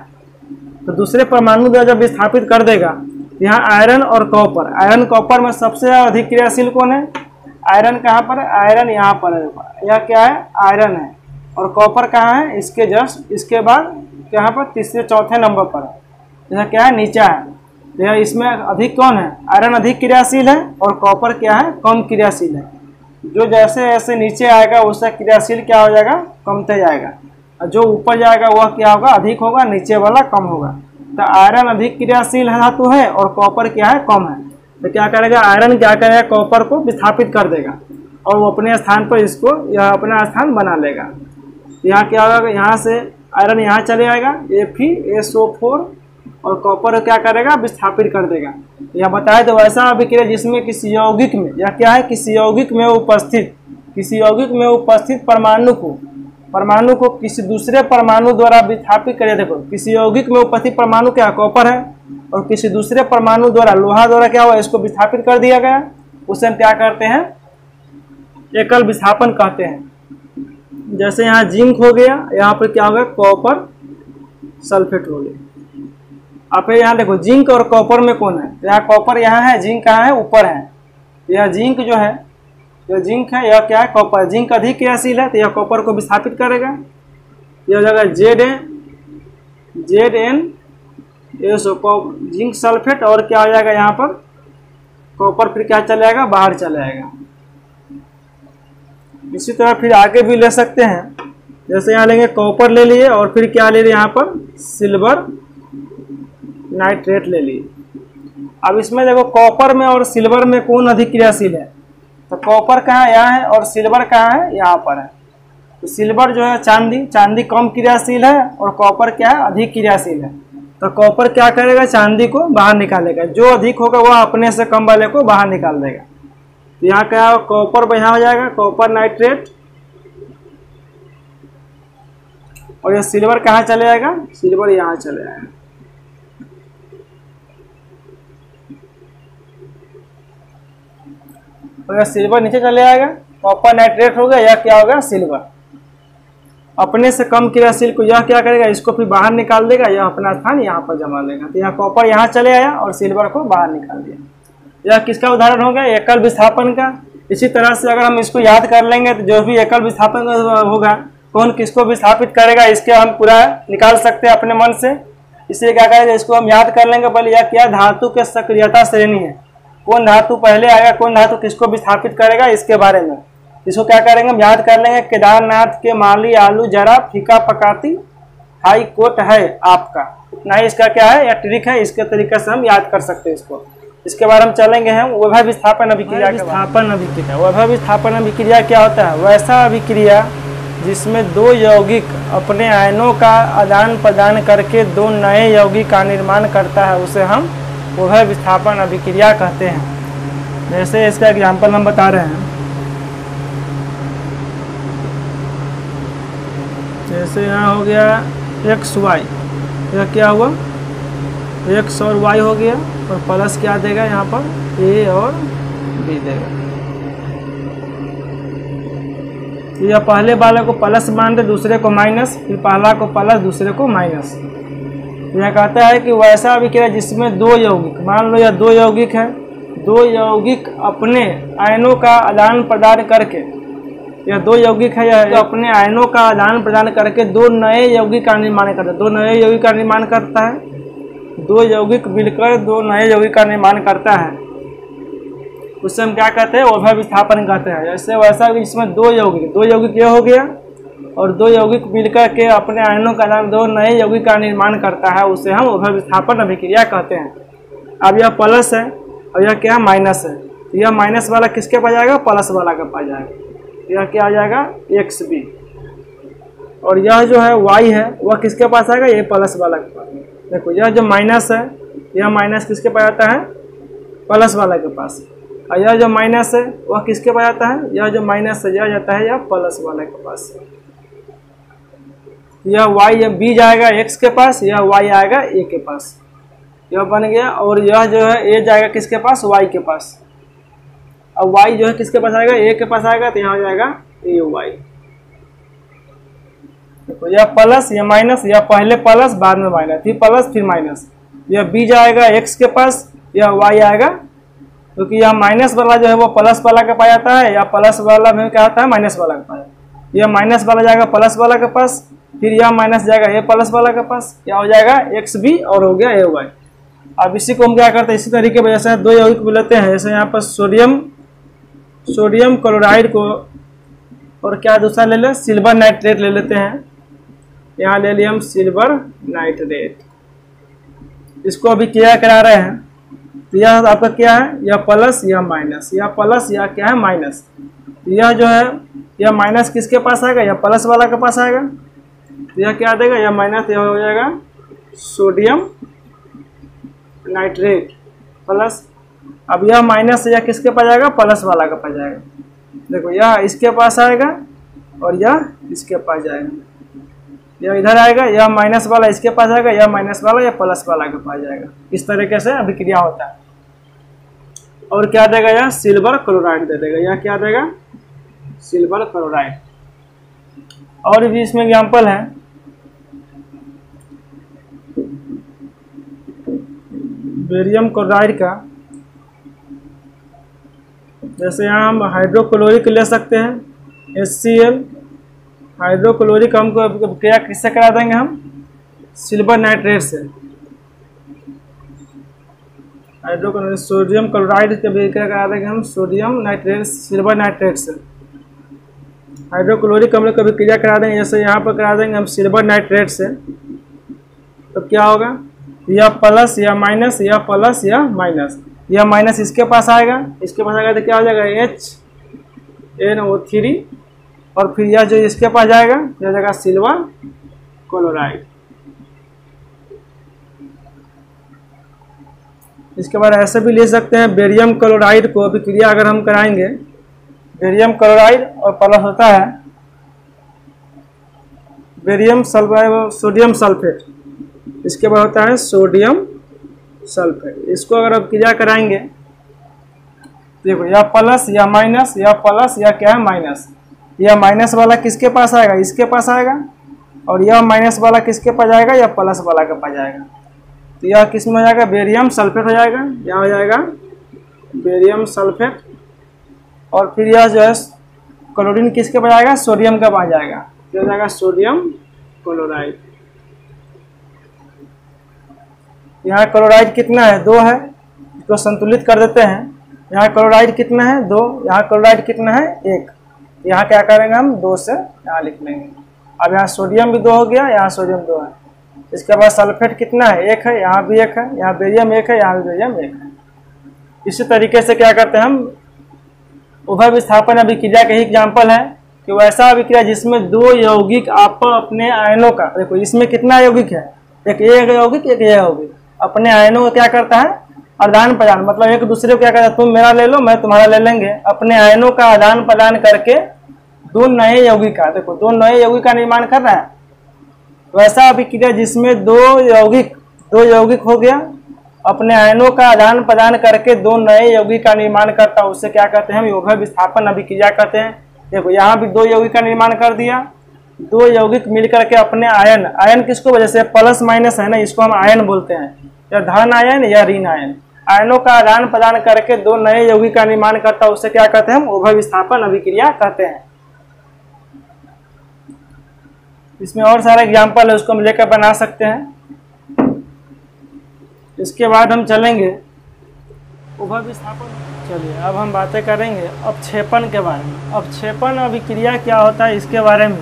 [SPEAKER 1] तो दूसरे परमाणु द्वारा जब विस्थापित कर देगा, यहाँ आयरन और कॉपर, आयरन कॉपर में सबसे अधिक क्रियाशील कौन है, आयरन कहाँ पर है, आयरन यहाँ पर है, यह क्या है आयरन है, और कॉपर कहाँ है इसके जस्ट इसके बाद यहाँ पर तीसरे चौथे नंबर पर है, यह क्या है नीचा है। तो यह इसमें अधिक कौन है, आयरन अधिक क्रियाशील है और कॉपर क्या है कम क्रियाशील है। जो जैसे जैसे नीचे आएगा उसका क्रियाशील क्या हो जाएगा कमते जाएगा, और जो ऊपर जाएगा वह क्या होगा अधिक होगा, नीचे वाला कम होगा। तो आयरन अधिक क्रियाशील धातु है और कॉपर क्या है कम है। तो क्या करेगा आयरन क्या करेगा कॉपर को विस्थापित कर देगा और वो अपने स्थान पर इसको यह अपना स्थान बना लेगा। यहाँ क्या होगा, यहाँ से आयरन यहाँ चले आएगा, Fe2SO4 और कॉपर क्या करेगा, विस्थापित कर देगा। यह बताया तो वैसा अभिक्रिया जिसमें किसी यौगिक में, या क्या है, किसी यौगिक में उपस्थित परमाणु को किसी दूसरे परमाणु द्वारा विस्थापित करे। देखो किसी यौगिक में उपस्थित परमाणु क्या, कॉपर है, और किसी दूसरे परमाणु द्वारा, लोहा द्वारा क्या हुआ, इसको विस्थापित कर दिया गया, उसे हम क्या करते हैं, एकल विस्थापन कहते हैं। जैसे यहाँ जिंक हो गया, यहाँ पर क्या होगा, कॉपर सल्फेट हो गया। अब यहाँ देखो जिंक और कॉपर में कौन है, यहाँ कॉपर यहाँ है, जिंक कहाँ है, ऊपर है। यह जिंक जो है, यह जिंक है, यह क्या है, कॉपर। जिंक अधिक क्रियाशील है तो यह कॉपर को विस्थापित करेगा। यह हो जाएगा ZnSO जिंक सल्फेट, और क्या हो जाएगा यहाँ पर, कॉपर फिर क्या चला जाएगा, बाहर चला जाएगा। इसी तरह फिर आगे भी ले सकते हैं, जैसे यहाँ लेंगे कॉपर ले लिए और फिर क्या ले लिए, यहाँ पर सिल्वर नाइट्रेट ले लिए। अब इसमें देखो कॉपर में और सिल्वर में कौन अधिक क्रियाशील है, तो कॉपर कहाँ है, यहाँ है, और सिल्वर कहाँ है, यहाँ पर है। तो सिल्वर जो है चांदी कम क्रियाशील है, और कॉपर क्या है, अधिक क्रियाशील है। तो कॉपर क्या करेगा, चांदी को बाहर निकालेगा, जो अधिक होगा वह अपने से कम वाले को बाहर निकाल देगा। तो यहाँ क्या, कॉपर यहाँ हो जाएगा कॉपर नाइट्रेट, और यह सिल्वर कहाँ चले जाएगा, सिल्वर यहाँ चले जाएगा। और यह सिल्वर नीचे चले जाएगा, कॉपर नाइट्रेट हो गया, यह क्या होगा, सिल्वर। अपने से कम क्रियाशील को यह क्या करेगा, इसको फिर बाहर निकाल देगा, यह अपना स्थान यहाँ पर जमा लेगा। तो यहाँ कॉपर यहाँ चले आया और सिल्वर को बाहर निकाल दिया। यह किसका उदाहरण हो गया, एकल विस्थापन का। इसी तरह से अगर हम इसको याद कर लेंगे तो जो भी एकल विस्थापन होगा, कौन किसको विस्थापित करेगा, इसके हम पूरा निकाल सकते हैं अपने मन से। इसलिए क्या करेंगे, इसको हम याद कर लेंगे। पहले यह क्या, धातु के सक्रियता श्रेणी है, कौन धातु पहले आएगा, कौन धातु किसको विस्थापित करेगा, इसके बारे में इसको क्या करेंगे, हम याद कर लेंगे। केदारनाथ के माली आलू जरा फीका पकाती, हाई कोर्ट है आपका। इतना ही इसका क्या है, या ट्रिक है, इसके तरीके से हम याद कर सकते हैं इसको। इसके बाद हम चलेंगे हम वैभव विस्थापन अभिक्रिया। वैभव विस्थापन अभिक्रिया क्या होता है, वैसा अभिक्रिया जिसमें दो यौगिक अपने आयनों का आदान प्रदान करके दो नए यौगिक का निर्माण करता है, उसे हम वैभव विस्थापन अभिक्रिया कहते हैं। जैसे इसका एग्जाम्पल हम बता रहे हैं, जैसे यहाँ हो गया XY, यह क्या हुआ, X और Y हो गया, और प्लस क्या देगा यहाँ पर, A और B देगा। यह पहले वाले को प्लस मान दे, दूसरे को माइनस, फिर पहला को प्लस, दूसरे को माइनस। यह कहता है कि वैसा अभिक्रिया जिसमें दो यौगिक, मान लो यह दो यौगिक है, दो यौगिक अपने आयनों का आदान प्रदान करके, यह दो यौगिक है, यह अपने आयनों का आदान प्रदान करके दो नए यौगिक का निर्माण करता है। दो नए यौगिक का निर्माण करता है, दो यौगिक मिलकर दो नए यौगिक का निर्माण करता है, उससे हम क्या कहते हैं, वैभव विस्थापन कहते हैं। जैसे वैसा इसमें दो यौगिक यह हो गया, और दो यौगिक मिलकर के अपने आयनों का नाम दो नए यौगिक का निर्माण करता है, उसे हम वैभव विस्थापन अभिक्रिया कहते हैं। अब यह प्लस है और यह क्या, माइनस है। यह माइनस वाला किसके पास जाएगा, प्लस वाला के पास जाएगा। यह क्या आ जाएगा, XB, और यह जो है Y है वह किसके पास आएगा, ये प्लस वाला के पास। देखो यह जो माइनस है, यह माइनस किसके पास आता है, प्लस वाला के पास, और यह जो माइनस है वह किसके पास आता है, यह जो माइनस है यह जाता है यह प्लस वाला के पास। यह B जाएगा X के पास, यह Y आएगा A के पास, यह बन गया। और यह जो है A जाएगा किसके पास, Y के पास। अब Y जो है किसके पास आएगा, A के पास आएगा, तो यहाँ हो जाएगा AY। देखो यह प्लस, यह माइनस, यह पहले प्लस बाद में माइनस, फिर प्लस फिर माइनस। यह B जाएगा X के पास, यह Y आएगा, क्योंकि यह माइनस वाला जो है वो प्लस वाला के पास आता है, या प्लस वाला में क्या आता है, माइनस वाला के पास। यह माइनस वाला जाएगा प्लस वाला के पास, फिर यह माइनस जाएगा A प्लस वाला के पास, क्या हो जाएगा XB, और हो गया AY। अब इसी को हम क्या करते हैं, इसी तरीके वजह से दो यौगिक मिलते हैं। जैसे यहाँ पर सोडियम क्लोराइड को, और क्या दूसरा ले लें, सिल्वर नाइट्रेट ले लेते हैं। यहाँ ले लिए हम सिल्वर नाइट्रेट, इसको अभी क्या करा रहे हैं। तो यह आपका क्या है, यह प्लस यह माइनस, यह प्लस यह क्या है माइनस। यह जो है यह माइनस किसके पास आएगा, यह प्लस वाला के पास आएगा। तो यह क्या देगा, यह माइनस, यह हो जाएगा सोडियम नाइट्रेट प्लस, अब यह माइनस यह किसके पास जाएगा, प्लस वाला के पास जाएगा। देखो यह इसके पास आएगा और यह इसके पास जाएगा, यह इधर आएगा, यह माइनस वाला इसके पास आएगा, यह माइनस वाला या प्लस वाला के पास जाएगा। इस तरीके से अभिक्रिया होता है। और क्या देगा, यह सिल्वर क्लोराइड दे देगा। यह क्या देगा, सिल्वर क्लोराइड। और भी इसमें एग्जाम्पल है, बेरियम क्लोराइड का, जैसे यहाँ हम हाइड्रोक्लोरिक ले सकते हैं, HCl। हाइड्रोक्लोरिक हमको अभिक्रिया किससे करा देंगे, हम सिल्वर नाइट्रेट से। हाइड्रोक्लोरिक सोडियम क्लोराइड की अभिक्रिया करा देंगे हम सोडियम नाइट्रेट सिल्वर नाइट्रेट से। हाइड्रोक्लोरिक हम लोग कभी क्रिया करा देंगे, जैसे यहाँ पर करा देंगे हम सिल्वर नाइट्रेट से, तो क्या होगा, यह प्लस या माइनस, यह प्लस या माइनस, यह माइनस इसके पास आएगा, इसके पास आएगा तो क्या हो जाएगा, HNO3, और फिर यह जो इसके पास जाएगा यह जाएगा सिल्वर क्लोराइड। इसके बाद ऐसे भी ले सकते हैं, बेरियम क्लोराइड को अभिक्रिया अगर हम कराएंगे, बेरियम क्लोराइड और प्लस होता है बेरियम सल्फाइड, सोडियम सल्फेट, इसके बाद होता है सोडियम सल्फेट। इसको अगर आप क्रिया कराएंगे, देखो यह प्लस या माइनस, यह प्लस या क्या है माइनस, यह माइनस वाला किसके पास आएगा, इसके पास आएगा, और यह माइनस वाला किसके पास जाएगा, यह प्लस वाला के पास जाएगा। तो यह किस में हो जाएगा, बेरियम सल्फेट हो जाएगा, यह हो जाएगा बेरियम सल्फेट। और फिर यह जो है क्लोरीन किसके पास जाएगा, सोडियम के पास जाएगा, यह हो जाएगा सोडियम क्लोराइड। यहाँ क्लोराइड कितना है, 2 है, इसको संतुलित कर देते हैं। यहाँ क्लोराइड कितना है, 2, यहाँ क्लोराइड कितना है, 1। यहाँ क्या करेंगे हम, 2 से यहाँ लिख लेंगे। अब यहाँ सोडियम भी 2 हो गया, यहाँ सोडियम 2 है। इसके बाद सल्फेट कितना है, 1 है, यहाँ भी 1 है, यहाँ बेरियम 1 है, यहाँ भी बेरियम 1 है। इसी तरीके से क्या करते हैं हम, उभय विस्थापन अभिक्रिया के ही एग्जाम्पल है कि वैसा अभिक्रिया जिसमें 2 यौगिक आप अपने आयनों का, देखो इसमें कितना यौगिक है, एक यौगिक एक यौगिक अपने आयनों का क्या करता है, आदान प्रदान, मतलब एक दूसरे को क्या करता है, तुम मेरा ले लो मैं तुम्हारा ले लेंगे, अपने आयनों का आदान प्रदान करके 2 नए यौगिक का, देखो 2 नए यौगिक का निर्माण कर रहा है। वैसा अभिक्रिया जिसमें 2 यौगिक हो गया, अपने आयनों का आदान प्रदान करके 2 नए यौगिक का निर्माण करता है, उससे क्या कहते हैं हम, उभय विस्थापन अभिक्रिया कहते हैं। देखो यहाँ भी 2 यौगिक का निर्माण कर दिया, 2 यौगिक मिलकर के अपने आयन किसको, जैसे प्लस माइनस है ना, इसको हम आयन बोलते हैं, या धन आयन या ऋण आयन, आयनों का आदान प्रदान करके 2 नए यौगिक का निर्माण करता है, उससे क्या कहते हैं हम, उभय विस्थापन अभिक्रिया कहते हैं। इसमें और सारे एग्जाम्पल है, उसको हम लेकर बना सकते हैं। इसके बाद हम चलेंगे उभय विस्थापन। चलिए अब हम बातें करेंगे अपक्षेपण के बारे में। अपक्षेपण अभिक्रिया क्या होता है इसके बारे में।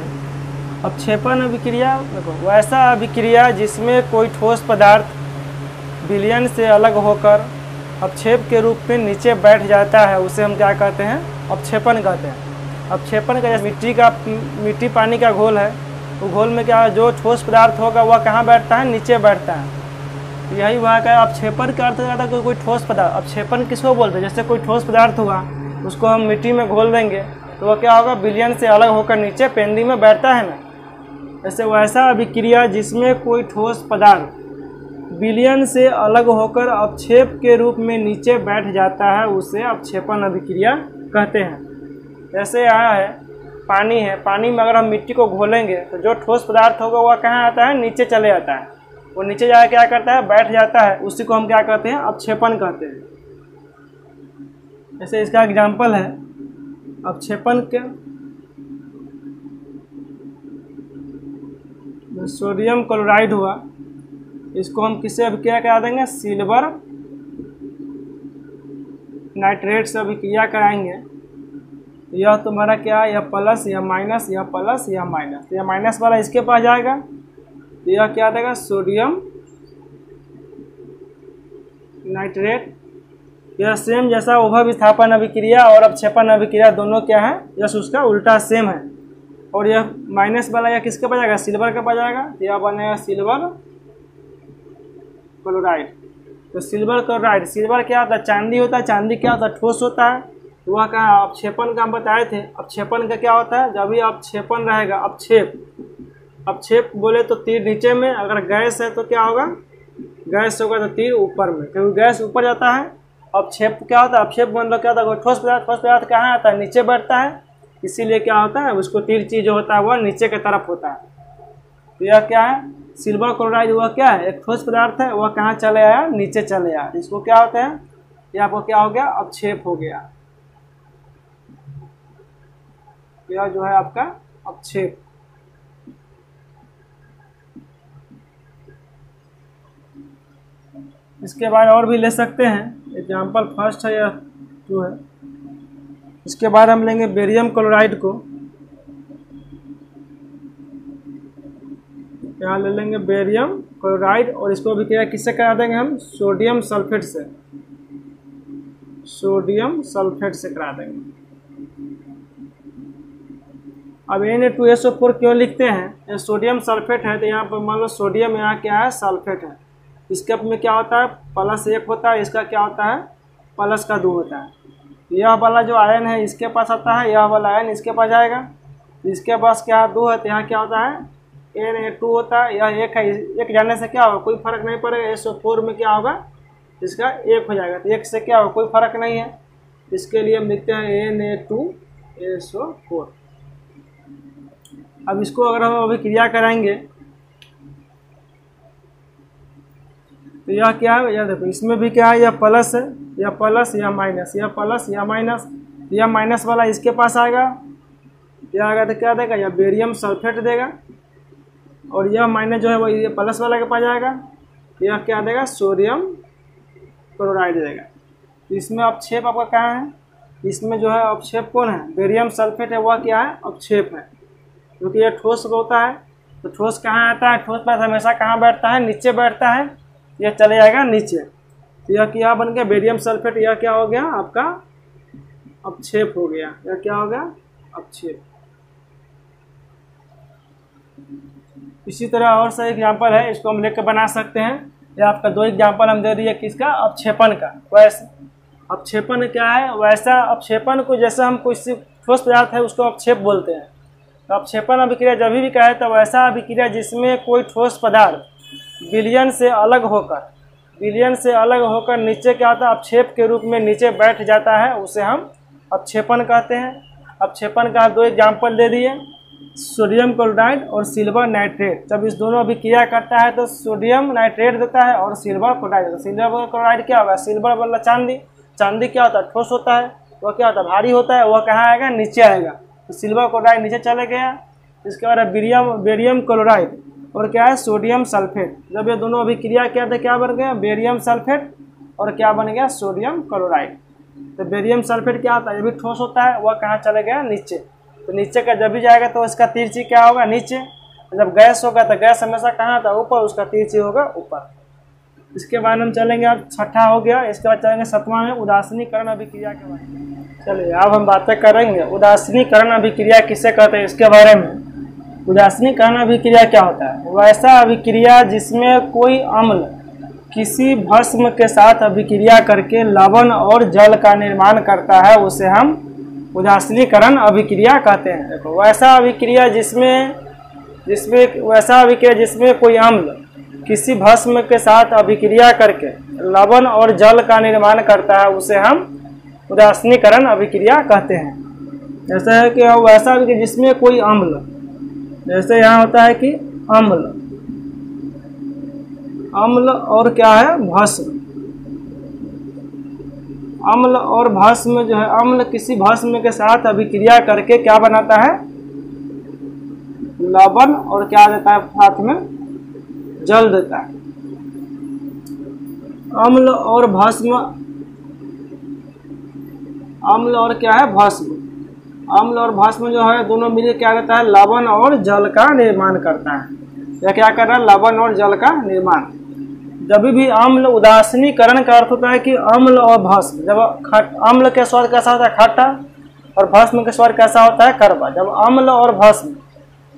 [SPEAKER 1] अपक्षेपण अभिक्रिया, देखो वैसा अभिक्रिया जिसमें कोई ठोस पदार्थ विलयन से अलग होकर अपक्षेप के रूप में नीचे बैठ जाता है, उसे हम क्या कहते हैं, अपक्षेपण कहते हैं। अपक्षेपण का मिट्टी पानी का घोल है, वो घोल में क्या जो ठोस पदार्थ होगा वह कहाँ बैठता है, नीचे बैठता है। यही वहाँ का अपक्षेपण का अर्थ होता है कोई ठोस पदार्थ। अपक्षेपण किसको बोलते हैं, जैसे कोई ठोस पदार्थ होगा उसको हम मिट्टी में घोल देंगे तो वह क्या होगा, विलयन से अलग होकर नीचे पेंदी में बैठता है ना। जैसे वैसा अभिक्रिया जिसमें कोई ठोस पदार्थ विलयन से अलग होकर अपक्षेप के रूप में नीचे बैठ जाता है, उसे अपक्षेपण अभिक्रिया कहते हैं। जैसे यहाँ है पानी में अगर हम मिट्टी को घोलेंगे तो जो ठोस पदार्थ होगा वह कहाँ आता है, नीचे चले जाता है, वो नीचे जाकर क्या करता है, बैठ जाता है, उसी को हम क्या कहते हैं, अपक्षेपण कहते हैं। जैसे इसका एग्जाम्पल है अपक्षेपण के, सोडियम क्लोराइड हुआ, इसको हम किससे अभिक्रिया करा देंगे, सिल्वर नाइट्रेट से अभिक्रिया कराएंगे। यह तुम्हारा क्या है, यह प्लस या माइनस, यह प्लस या माइनस, यह माइनस वाला इसके पास जाएगा, तो यह क्या देगा, सोडियम नाइट्रेट। यह सेम जैसा उभय विस्थापन अभिक्रिया और अपक्षेपण अभिक्रिया दोनों क्या है, जैसे उसका उल्टा सेम है। और यह माइनस वाला यह किसके पास जाएगा, सिल्वर के पास जाएगा, तो यह बनेगा सिल्वर क्लोराइड। तो सिल्वर क्लोराइड, सिल्वर क्या होता है, चांदी होता है, चांदी क्या होता है, ठोस होता है। तो वह कहाँ अपक्षेपण का हम बताए थे। अपक्षेपण का क्या होता है, जब भी अपक्षेपण रहेगा, अपक्षेप बोले तो तीर नीचे में, अगर गैस है तो क्या होगा, गैस होगा तो तीर ऊपर में, क्योंकि गैस ऊपर जाता है। अपक्षेप क्या होता है, अपक्षेप मतलब क्या होता है, ठोस पदार्थ कहाँ आता है, नीचे बैठता है, इसीलिए क्या होता है उसको तीर चीज जो होता है वह नीचे की तरफ होता है। तो यह क्या है, सिल्वर क्लोराइड, वह क्या है, एक ठोस पदार्थ है, वह कहाँ चले आया, नीचे चले आया। इसको क्या होता है, यह आपको क्या हो गया, अपक्षेप हो गया। यह जो है आपका अपक्षेप। इसके बाद और भी ले सकते हैं, एग्जाम्पल फर्स्ट है या 2 है। इसके बाद हम लेंगे बेरियम क्लोराइड को, यहाँ ले लेंगे बेरियम क्लोराइड, और इसको भी क्या किससे करा देंगे हम, सोडियम सल्फेट से, सोडियम सल्फेट से करा देंगे। अब Na2SO4 क्यों लिखते हैं, ये सोडियम सल्फेट है, तो यहाँ पर मान लो सोडियम, यहाँ क्या है, सल्फेट है। इसके में क्या होता है, +1 होता है, इसका क्या होता है, +2 होता है। यह वाला जो आयन है इसके पास आता है, यह वाला आयन इसके पास जाएगा। इसके पास क्या 2 है, तो यहाँ क्या होता है, Na2 होता है, यह 1 है, 1 जाने से क्या होगा, कोई फर्क नहीं पड़ेगा। SO4 में क्या होगा, इसका 1 हो जाएगा, तो 1 से क्या होगा, कोई फर्क नहीं है। इसके लिए हम लिखते हैं Na2SO4। अब इसको अगर हम अभिक्रिया कराएंगे तो यह क्या है, यह देखो इसमें भी क्या है, यह प्लस है, यह प्लस, यह माइनस, यह प्लस, यह माइनस, यह माइनस वाला इसके पास आएगा, यह आएगा तो क्या देगा, यह बेरियम सल्फेट देगा, और यह माइनस जो है वो ये प्लस वाला के पास आएगा, यह क्या देगा, सोडियम क्लोराइड देगा। तो इसमें अपक्षेप आपका कहाँ है, इसमें जो है अपक्षेप कौन है, बेरियम सल्फेट है, वह क्या है, अपक्षेप है, क्योंकि यह ठोस होता है। तो ठोस कहाँ आता है, ठोस पर हमेशा कहाँ बैठता है, नीचे बैठता है, यह चले जाएगा नीचे। तो यह क्या बन गया, बेरियम सल्फेट, यह क्या हो गया आपका अपक्षेप हो गया, यह क्या हो गया, अपक्षेप। इसी तरह और सा एग्जाम्पल है, इसको हम लेकर बना सकते हैं। यह आपका 2 एग्जाम्पल हम दे दिए किसका, अपक्षेपण का। वैसे अपक्षेपण क्या है, वैसा अपक्षेपण को जैसा हम कोई ठोस पदार्थ है उसको अपक्षेप बोलते हैं। तो अपक्षेपण अभिक्रिया जब भी कहे तो वैसा अभिक्रिया जिसमें कोई ठोस पदार्थ विलयन से अलग होकर नीचे क्या होता है, अपक्षेप के रूप में नीचे बैठ जाता है, उसे हम अपक्षेपण कहते हैं। अपक्षेपण का 2 एग्जाम्पल दे दिए, सोडियम क्लोराइड और सिल्वर नाइट्रेट। जब इस दोनों अभिक्रिया करता है तो सोडियम नाइट्रेट देता है और सिल्वर क्लोराइड देता है। सिल्वर क्लोराइड क्या होगा, सिल्वर वाला चांदी, चांदी क्या होता है, ठोस होता है, वह क्या होता है, भारी होता है, वह कहाँ आएगा, नीचे आएगा। तो सिल्वर क्लोराइड नीचे चले गया। इसके बाद बेरियम क्लोराइड और क्या है, सोडियम सल्फेट। जब ये दोनों अभिक्रिया किया तो क्या बन गया, बेरियम सल्फेट, और क्या बन गया, सोडियम क्लोराइड। तो बेरियम सल्फेट क्या होता है, ये भी ठोस होता है, वह कहाँ चले गया, नीचे। तो नीचे का जब भी जाएगा तो उसका तिरछी क्या होगा, नीचे। जब गैस होगा तो गैस हमेशा कहाँ आता है, ऊपर, उसका तिरछी होगा ऊपर। इसके बाद हम चलेंगे, अब 6ठा हो गया। इसके बाद चलेंगे 7वां में, उदासीनीकरण अभिक्रिया के बारे में। चलिए अब हम बातें करेंगे उदासीनीकरण अभिक्रिया किसे कहते हैं, इसके बारे में। उदासीनीकरण अभिक्रिया क्या होता है, वैसा अभिक्रिया जिसमें कोई अम्ल किसी भस्म के साथ अभिक्रिया करके लवण और जल का निर्माण करता है, उसे हम उदासीनीकरण अभिक्रिया कहते हैं। देखो वैसा अभिक्रिया जिसमें कोई अम्ल किसी भस्म के साथ अभिक्रिया करके लवण और जल का निर्माण करता है, उसे हम उदासीनीकरण अभिक्रिया कहते हैं। जैसे है कि वैसा अभिक्रिया जिसमें कोई अम्ल, जैसे यहाँ होता है कि अम्ल और क्या है, भस्म। अम्ल और भस्म जो है, अम्ल किसी भस्म के साथ अभिक्रिया करके क्या बनाता है, लवण, और क्या देता है साथ में, जल देता है। अम्ल और भस्म, अम्ल और क्या है, भस्म। अम्ल और भस्म जो है दोनों मिलकर क्या करता है, लवण और जल का निर्माण करता है। यह क्या कर रहा है, लवण और जल का निर्माण। जब भी अम्ल, उदासीनीकरण का अर्थ होता है कि अम्ल और भस्म, जब अम्ल के स्वाद कैसा होता है, खट्टा, और भस्म के स्वाद कैसा होता है, कड़वा। जब अम्ल और भस्म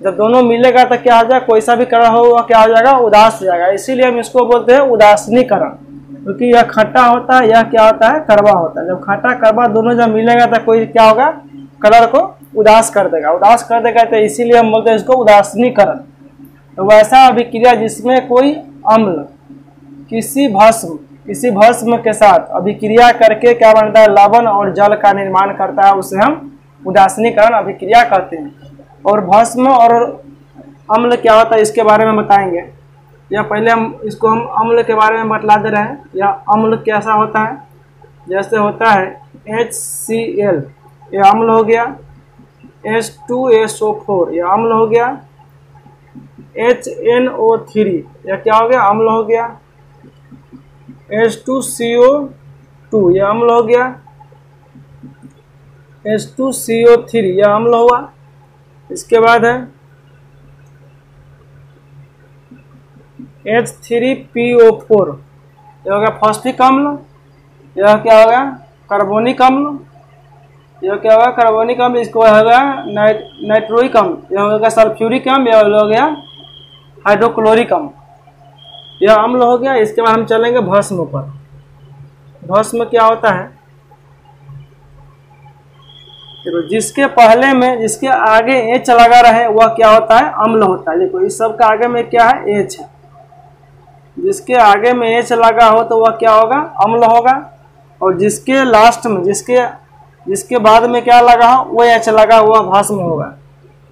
[SPEAKER 1] जब दोनों मिलेगा तो क्या हो जाएगा, कोई सा भी कड़ा हो वह क्या हो जाएगा, उदास हो जाएगा। इसीलिए हम इसको बोलते हैं उदासीनीकरण। क्योंकि यह खट्टा होता है, यह क्या होता है, कड़वा होता है। जब खट्टा कड़वा दोनों जब मिलेगा तो कोई क्या होगा, कलर को उदास कर देगा, उदास कर देगा, तो इसीलिए हम बोलते हैं इसको उदासीनीकरण। तो वैसा अभिक्रिया जिसमें कोई अम्ल किसी भस्म के साथ अभिक्रिया करके क्या बनता है, लवण और जल का निर्माण करता है, उसे हम उदासीनीकरण अभिक्रिया कहते हैं। और भस्म और अम्ल क्या होता है इसके बारे में बताएंगे, या पहले हम अम्ल के बारे में बतला दे रहे हैं। या अम्ल कैसा होता है, जैसे होता है HCl, यह अम्ल हो गया। H2SO4 यह अम्ल हो गया। HNO3 यह क्या हो गया, अम्ल हो गया। H2CO2 यह अम्ल हो गया। H2CO3 यह अम्ल हुआ। इसके बाद है H3PO4 यह हो गया फॉस्फिक अम्ल। यह क्या होगा, कार्बोनिक अम्ल। यह क्या होगा, कार्बोनिक अम्ल। इसको होगा नाइट्रोइक अम्ल। यह होगा सल्फ्यूरिक अम्ल। यह हो गया हाइड्रोक्लोरिक अम्ल। यह अम्ल हो गया। इसके बाद हम चलेंगे भस्म पर। भस्म क्या होता है, देखो जिसके पहले में जिसके आगे H लगा रहे वह क्या होता है, अम्ल होता है। देखो इस सब का आगे में क्या है, H है। जिसके आगे में H लगा हो तो वह क्या होगा, अम्ल होगा। और जिसके लास्ट में जिसके बाद में क्या लगा हो वो H लगा हुआ भस्म होगा।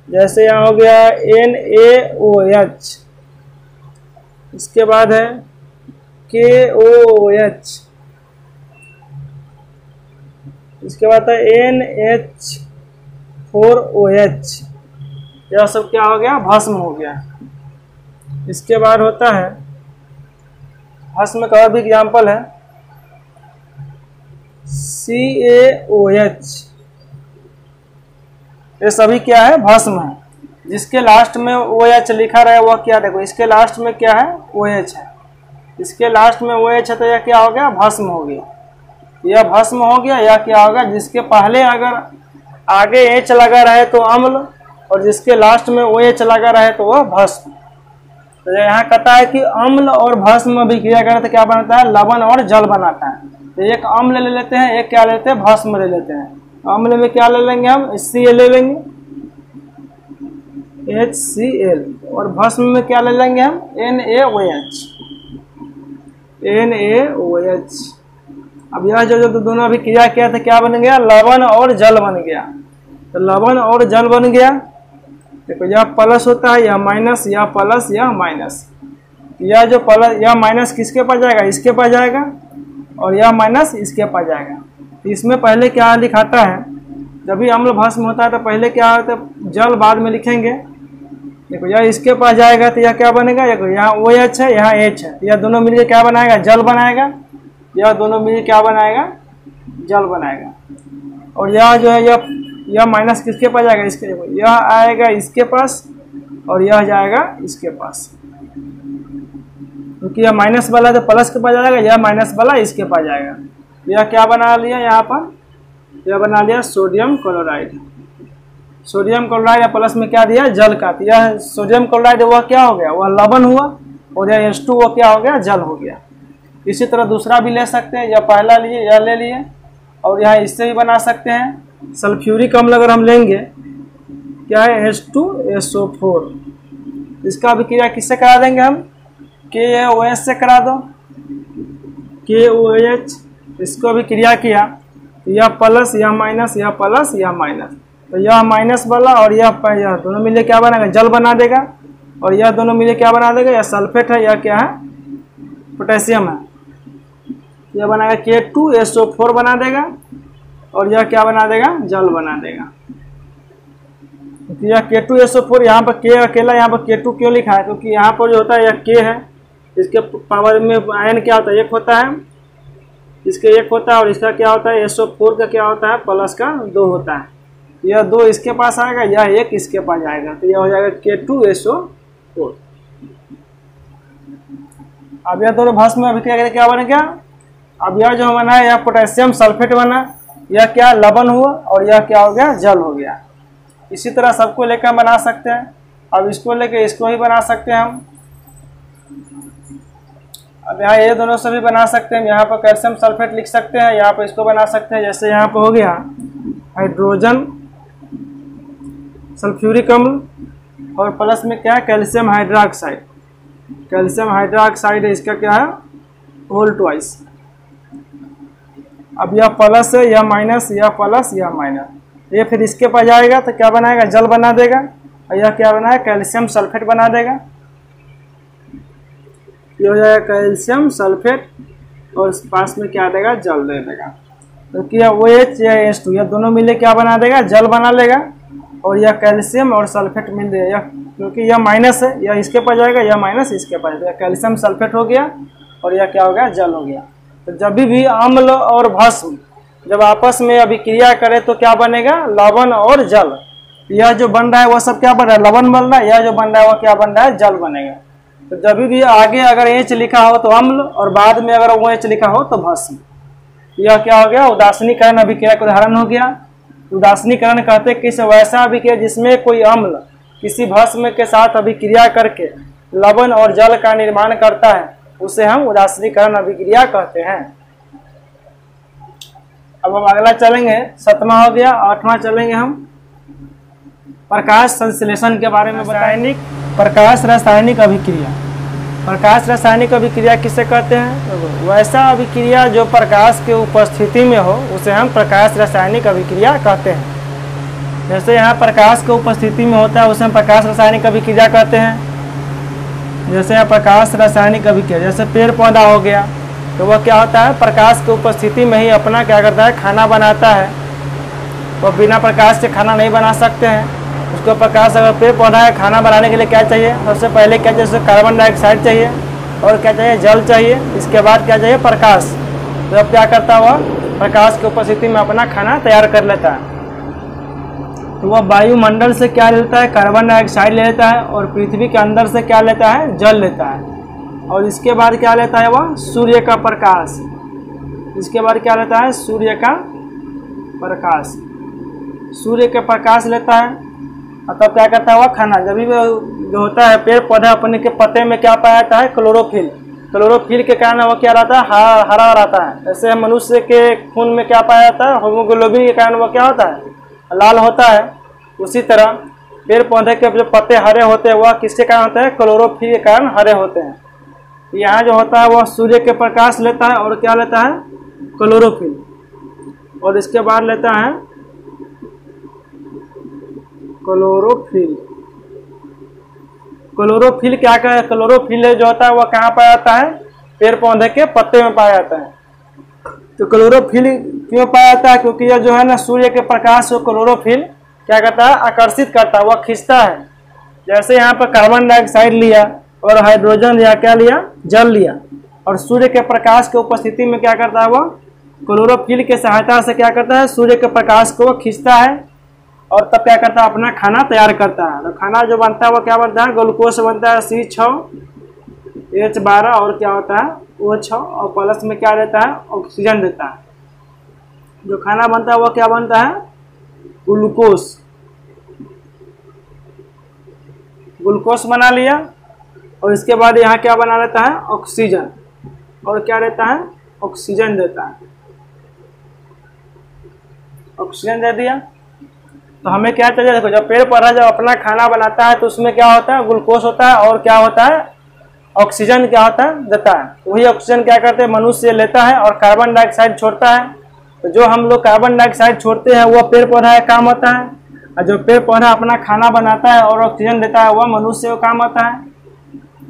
[SPEAKER 1] जैसे यहाँ हो गया NaOH। इसके बाद है KOH। इसके बाद है NH4OH। यह सब क्या हो गया, भस्म हो गया। इसके बाद होता है भस्म का और भी एग्जाम्पल है CaOH। ये सभी क्या है, भस्म है। जिसके लास्ट में OH लिखा रहे वह क्या, देखो इसके लास्ट में क्या है, OH है। इसके लास्ट में OH है तो यह क्या हो गया, भस्म हो गया। यह भस्म हो गया। यह क्या होगा, जिसके पहले अगर आगे H लगा रहे तो अम्ल, और जिसके लास्ट में OH लगा रहे तो वह भस्म। तो यहाँ कहता है कि अम्ल और भस्म अभिक्रिया करते क्या बनता है, लवण और जल बनाता है। तो एक अम्ल ले लेते हैं, एक क्या लेते हैं, भस्म ले लेते हैं। अम्ल में क्या ले लेंगे हम, HCl ले लेंगे, HCl। और भस्म में क्या ले लेंगे हम, NaOH। अब यह जो दोनों अभिक्रिया किया था क्या बन गया, लवण और जल बन गया। तो लवण और जल बन गया। देखो यह प्लस होता है, यह माइनस, यह प्लस, यह माइनस। यह जो प्लस, यह माइनस किसके पास जाएगा, इसके पास जाएगा, और यह माइनस इसके पास जाएगा। तो इसमें पहले क्या लिखाता है, जब भी अम्ल भस्म होता है तो पहले क्या होता है, जल बाद में लिखेंगे। देखो यह इसके पास जाएगा तो यह क्या बनेगा, देखो यहाँ OH है, यहाँ H है, यह दोनों मिलकर क्या बनाएगा, जल बनाएगा। यह दोनों मिलकर क्या बनाएगा, जल बनाएगा। और यह जो है यह माइनस किसके पास जाएगा, इसके, यह आएगा इसके पास और यह जाएगा इसके पास। क्योंकि यह माइनस वाला तो प्लस के पास जाएगा, यह माइनस वाला इसके पास जाएगा। यह क्या बना लिया यहाँ पर, यह बना लिया सोडियम क्लोराइड। सोडियम क्लोराइड या प्लस में क्या दिया, जल का। यह सोडियम क्लोराइड वह क्या हो गया, वह लवण हुआ। और यह H2 वो क्या हो गया, जल हो गया। इसी तरह दूसरा भी ले सकते हैं, या पहला लिए यह ले लिए, और यहाँ इससे भी बना सकते हैं। सल्फ्यूरिक अम्ल अगर हम लेंगे, क्या है, H2SO4। इसका अभिक्रिया किससे करा देंगे हम, KOH से करा दो, KOH। इसको अभिक्रिया किया, यह प्लस, यह माइनस, यह प्लस, यह माइनस। तो यह माइनस वाला और यह दोनों मिले क्या बनाएगा, जल बना देगा। और यह दोनों मिले क्या बना देगा, यह सल्फेट है, यह क्या है, पोटेशियम है। यह बनाएगा K2SO4 बना देगा, और यह क्या बना देगा, जल बना देगा। यह K2SO4, यहाँ पर K अकेला, यहाँ पर K2 क्यों लिखा है, क्योंकि यहाँ पर जो होता है यह K है, इसके पावर में आयन क्या होता है, 1 होता है, इसके 1 होता है, और इसका क्या होता है, SO4 का क्या होता है, प्लस का 2 होता है। यह 2 इसके पास आएगा, यह 1 इसके पास आएगा, तो यह हो जाएगा K2SO4। अब यह दोनों भस्म में अभिक्रिया करके क्या बन गया, अब यह जो बना है, यह पोटेशियम सल्फेट बना, यह क्या लवण हुआ, और यह क्या हो गया, जल हो गया। इसी तरह सबको लेकर बना सकते हैं। अब इसको लेकर इसको ही बना सकते हैं हम। अब यहाँ ये दोनों से भी बना सकते हैं, यहाँ पर कैल्शियम सल्फेट लिख सकते हैं, यहाँ पर इसको बना सकते हैं। जैसे यहाँ पर हो गया हाइड्रोजन सल्फ्यूरिक अम्ल और प्लस में क्या है कैल्शियम हाइड्रोक्साइड। कैल्शियम हाइड्रोक्साइड है, इसका क्या है होल ट्वाइस। अब यह प्लस है, यह माइनस, यह प्लस, यह माइनस, ये फिर इसके पास जाएगा तो क्या बनाएगा जल बना देगा, और यह क्या बनाएगा कैल्शियम सल्फेट बना देगा। ये हो जाएगा कैल्शियम सल्फेट और इस पास में क्या देगा जल दे देगा। तो क्या वो OH या H2 यह दोनों मिले क्या बना देगा जल बना लेगा, और यह कैल्शियम और सल्फेट मिल देगा, क्योंकि यह माइनस है, यह इसके पास जाएगा, यह माइनस इसके पास जाएगा, कैल्शियम सल्फेट हो गया और यह क्या हो गया जल हो गया। तो जब भी अम्ल और भस्म जब आपस में अभिक्रिया करे तो क्या बनेगा लवण और जल। यह जो बन रहा है वह सब क्या बन रहा है लवण बन रहा है, यह जो बन रहा है वह क्या बन रहा है जल बनेगा। तो जब भी आगे अगर H लिखा हो तो अम्ल और बाद में अगर OH लिखा हो तो भस्म। यह क्या हो गया उदासीनीकरण अभिक्रिया का उदाहरण हो गया। उदासीनीकरण कहते किस वैसा अभिक्रिया जिसमें कोई अम्ल किसी भस्म के साथ अभिक्रिया करके लवण और जल का निर्माण करता है, उसे हम उदासीनीकरण अभिक्रिया कहते हैं। अब हम अगला चलेंगे, 7वां हो गया, 8वां चलेंगे हम प्रकाश संश्लेषण के बारे में। प्रकाश रासायनिक अभिक्रिया। प्रकाश रासायनिक अभिक्रिया किसे कहते हैं वैसा अभिक्रिया जो प्रकाश के उपस्थिति में हो उसे हम प्रकाश रासायनिक अभिक्रिया कहते हैं। जैसे यहाँ प्रकाश के उपस्थिति में होता है उसे हम प्रकाश रासायनिक अभिक्रिया कहते हैं। जैसे यहाँ प्रकाश रासायनिक अभिक्रिया जैसे पेड़ पौधा हो गया तो वह क्या होता है प्रकाश की उपस्थिति में ही अपना क्या करता है खाना बनाता है। वह बिना प्रकाश से खाना नहीं बना सकते हैं, उसको प्रकाश अगर पेड़ पौधा है खाना बनाने के लिए क्या चाहिए सबसे पहले क्या चाहिए कार्बन डाइऑक्साइड चाहिए और क्या चाहिए जल चाहिए, इसके बाद क्या चाहिए प्रकाश। तो अब क्या करता है वह प्रकाश की उपस्थिति में अपना खाना तैयार कर लेता है। तो वह वायुमंडल से क्या लेता है कार्बन डाइऑक्साइड ले लेता है और पृथ्वी के अंदर से क्या लेता है जल लेता है, और इसके बाद क्या लेता है वह सूर्य का प्रकाश। इसके बाद क्या लेता है सूर्य का प्रकाश, सूर्य के प्रकाश लेता है और तब क्या करता है वह खाना। जब भी जो होता है पेड़ पौधा अपने के पत्ते में क्या पाया जाता है क्लोरोफिल। क्लोरोफिल के कारण वह क्या रहता है हरा रहता है। ऐसे मनुष्य के खून में क्या पाया जाता है हीमोग्लोबिन के कारण वह क्या होता है लाल होता है। उसी तरह पेड़ पौधे के जो पत्ते हरे होते हैं वह किसके कारण होते हैं क्लोरोफिल के कारण हरे होते हैं। यहाँ जो होता है वह सूर्य के प्रकाश लेता है और क्या लेता है क्लोरोफिल, और इसके बाद लेता है क्लोरोफिल। क्लोरोफिल क्या है क्लोरोफिल जो होता है वह कहाँ पाया जाता है पेड़ पौधे के पत्ते में पाया जाता है। तो क्लोरोफिल क्यों पाया जाता है क्योंकि यह जो है ना सूर्य के प्रकाश को क्लोरोफिल क्या करता है आकर्षित करता है, वह खींचता है। जैसे यहाँ पर कार्बन डाइऑक्साइड लिया और हाइड्रोजन लिया क्या लिया जल लिया, और सूर्य के प्रकाश के उपस्थिति में क्या करता है वह क्लोरोफिल के सहायता से क्या करता है सूर्य के प्रकाश को खींचता है और तब क्या करता है अपना खाना तैयार करता है। तो खाना जो बनता है वो क्या बनता है ग्लूकोज बनता है C6H12 और क्या होता है O6 और प्लस में क्या देता है ऑक्सीजन देता है। जो खाना बनता है वो क्या बनता है ग्लूकोज। ग्लूकोज बना लिया और इसके बाद यहाँ क्या बना लेता है ऑक्सीजन, और क्या देता है ऑक्सीजन देता है। ऑक्सीजन दे दिया तो हमें क्या चाहिए देखो जब पेड़ पौधा जब अपना खाना बनाता है तो उसमें क्या होता है ग्लूकोज होता है और क्या होता है ऑक्सीजन क्या होता है देता है। वही ऑक्सीजन क्या करते हैं मनुष्य लेता है और कार्बन डाइऑक्साइड छोड़ता है। तो जो हम लोग कार्बन डाइऑक्साइड छोड़ते हैं वह पेड़ पौधा का काम होता है, और जो पेड़ पौधा अपना खाना बनाता है और ऑक्सीजन देता है वह मनुष्य का काम होता है।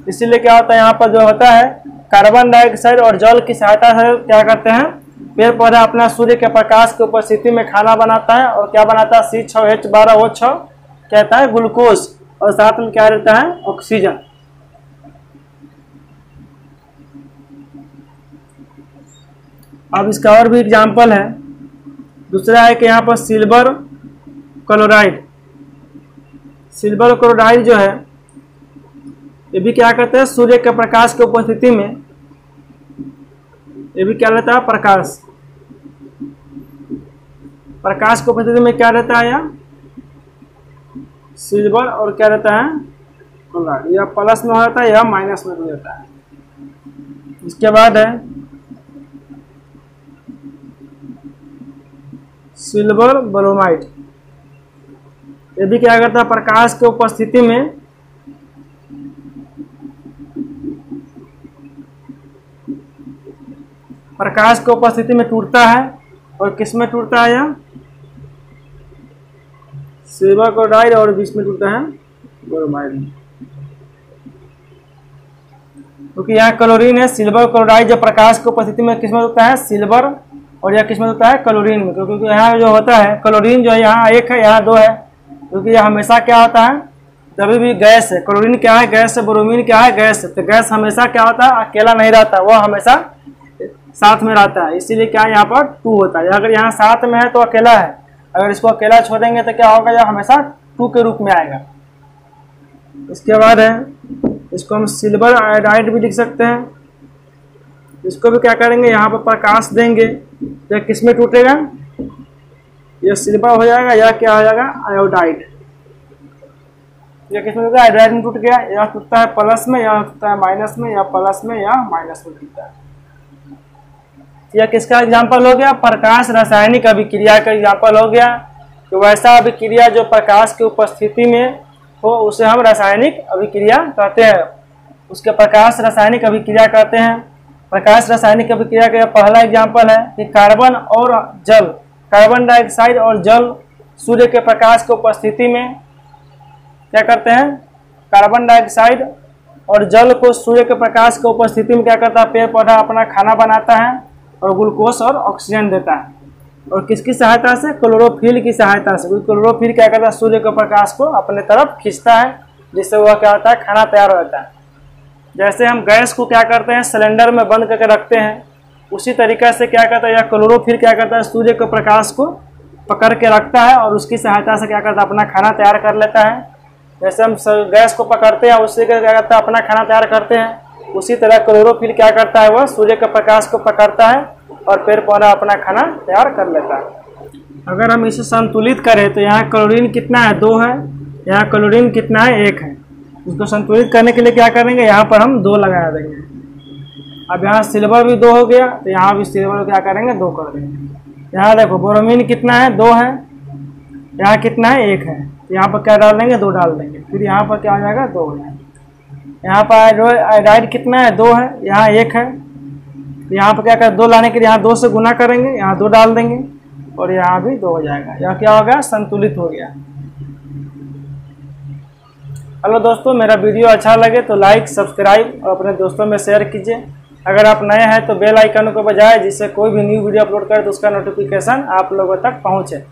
[SPEAKER 1] इसीलिए क्या होता है यहाँ पर जो होता है कार्बन डाइऑक्साइड और जल की सहायता से क्या करते हैं पेड़ पौधा अपना सूर्य के प्रकाश की उपस्थिति में खाना बनाता है और क्या बनाता है C6H12O6 कहता है ग्लूकोज, और साथ में क्या रहता है ऑक्सीजन। अब इसका और भी एग्जाम्पल है। दूसरा है कि यहाँ पर सिल्वर क्लोराइड। सिल्वर क्लोराइड जो है ये भी क्या करते हैं सूर्य के प्रकाश की उपस्थिति में ये भी क्या रहता है प्रकाश। प्रकाश की उपस्थिति में क्या रहता है यहाँ सिल्वर और क्या रहता है क्लोराइड। यह प्लस में हो जाता है या माइनस में हो जाता है। इसके बाद है सिल्वर ब्रोमाइड। ये भी क्या करता है, प्रकाश की उपस्थिति में टूटता है। और किस में टूटता है, यह सिल्वर क्लोराइड, और बीच में टूटता है ब्रोमाइड में, क्योंकि यहाँ क्लोरीन है। सिल्वर क्लोराइड जब प्रकाश की उपस्थिति में किस में होता है, सिल्वर, और यह किस में होता है, क्लोरीन में। क्योंकि यहाँ जो होता है क्लोरीन जो है यहाँ एक है, यहाँ दो है, क्योंकि यह हमेशा क्या होता है, जब भी गैस है, क्लोरीन क्या है, गैस है, ब्रोमीन क्या है, गैस है। तो गैस हमेशा क्या होता है, अकेला नहीं रहता, वह हमेशा साथ में रहता है। इसीलिए क्या यहाँ पर 2 होता है। अगर यहाँ साथ में है तो अकेला है, अगर इसको अकेला छोड़ेंगे तो क्या होगा, यह हमेशा 2 के रूप में आएगा। इसके बाद है, इसको हम सिल्वर आयोडाइड भी लिख सकते हैं। इसको भी क्या करेंगे, यहाँ पर प्रकाश देंगे तो यह किस में टूटेगा, यह सिल्वर हो जाएगा, यह क्या हो जाएगा, आयोडाइड। यह किस में टूटा, आयोडाइड में टूट गया। यह टूटता है प्लस में, यह टूटता है माइनस में, या प्लस में या माइनस में टूटता है। यह किसका एग्जाम्पल हो गया, प्रकाश रासायनिक अभिक्रिया का एग्जाम्पल हो गया। तो वैसा अभिक्रिया जो प्रकाश की उपस्थिति में हो उसे हम रासायनिक अभिक्रिया कहते हैं, उसके प्रकाश रासायनिक अभिक्रिया कहते हैं। प्रकाश रासायनिक अभिक्रिया का पहला एग्जाम्पल है कि कार्बन और जल, कार्बन डाइऑक्साइड और जल सूर्य के प्रकाश की उपस्थिति में क्या करते हैं, कार्बन डाइऑक्साइड और जल को सूर्य के प्रकाश की उपस्थिति में क्या करता है, पेड़ पौधा अपना खाना बनाता है और ग्लूकोज और ऑक्सीजन देता है। और किसकी सहायता से, क्लोरोफिल की सहायता से। क्लोरोफिल क्या करता है, सूर्य के प्रकाश को अपने तरफ खींचता है, जिससे वह क्या होता है, खाना तैयार होता है। जैसे हम गैस को क्या करते हैं, सिलेंडर में बंद करके रखते हैं, उसी तरीके से क्या करता है, या क्लोरोफिल क्या करता है, सूर्य के प्रकाश को पकड़ के रखता है और उसकी सहायता से क्या करता है, अपना खाना तैयार कर लेता है। जैसे हम गैस को पकड़ते हैं, उससे क्या करता है, अपना खाना तैयार करते हैं। उसी तरह क्लोरोफिल क्या करता है, वह सूर्य के प्रकाश को पकड़ता है और पेड़ पौधा अपना खाना तैयार कर लेता है। अगर हम इसे संतुलित करें तो यहाँ क्लोरीन कितना है, 2 है, यहाँ क्लोरीन कितना है, 1 है। इसको संतुलित करने के लिए क्या करेंगे, यहाँ पर हम 2 लगा देंगे। अब यहाँ सिल्वर भी 2 हो गया, तो यहाँ भी सिल्वर क्या करेंगे, 2 कर देंगे। यहाँ देखो ब्रोमीन कितना है, 2 है, यहाँ कितना है, 1 है। यहाँ पर क्या डाल देंगे, 2 डाल देंगे। फिर यहाँ पर क्या हो जाएगा, 2 हो जाएगा। यहाँ पर आयोडाइड कितना है, 2 है, यहाँ 1 है। यहाँ पर क्या कर 2 लाने के लिए यहाँ 2 से गुना करेंगे, यहाँ 2 डाल देंगे और यहाँ भी 2 हो जाएगा। यह क्या होगा, संतुलित हो गया। हेलो दोस्तों, मेरा वीडियो अच्छा लगे तो लाइक, सब्सक्राइब और अपने दोस्तों में शेयर कीजिए। अगर आप नए हैं तो बेल आइकन को बजाएं, जिससे कोई भी न्यू वीडियो अपलोड करे तो उसका नोटिफिकेशन आप लोगों तक पहुँचे।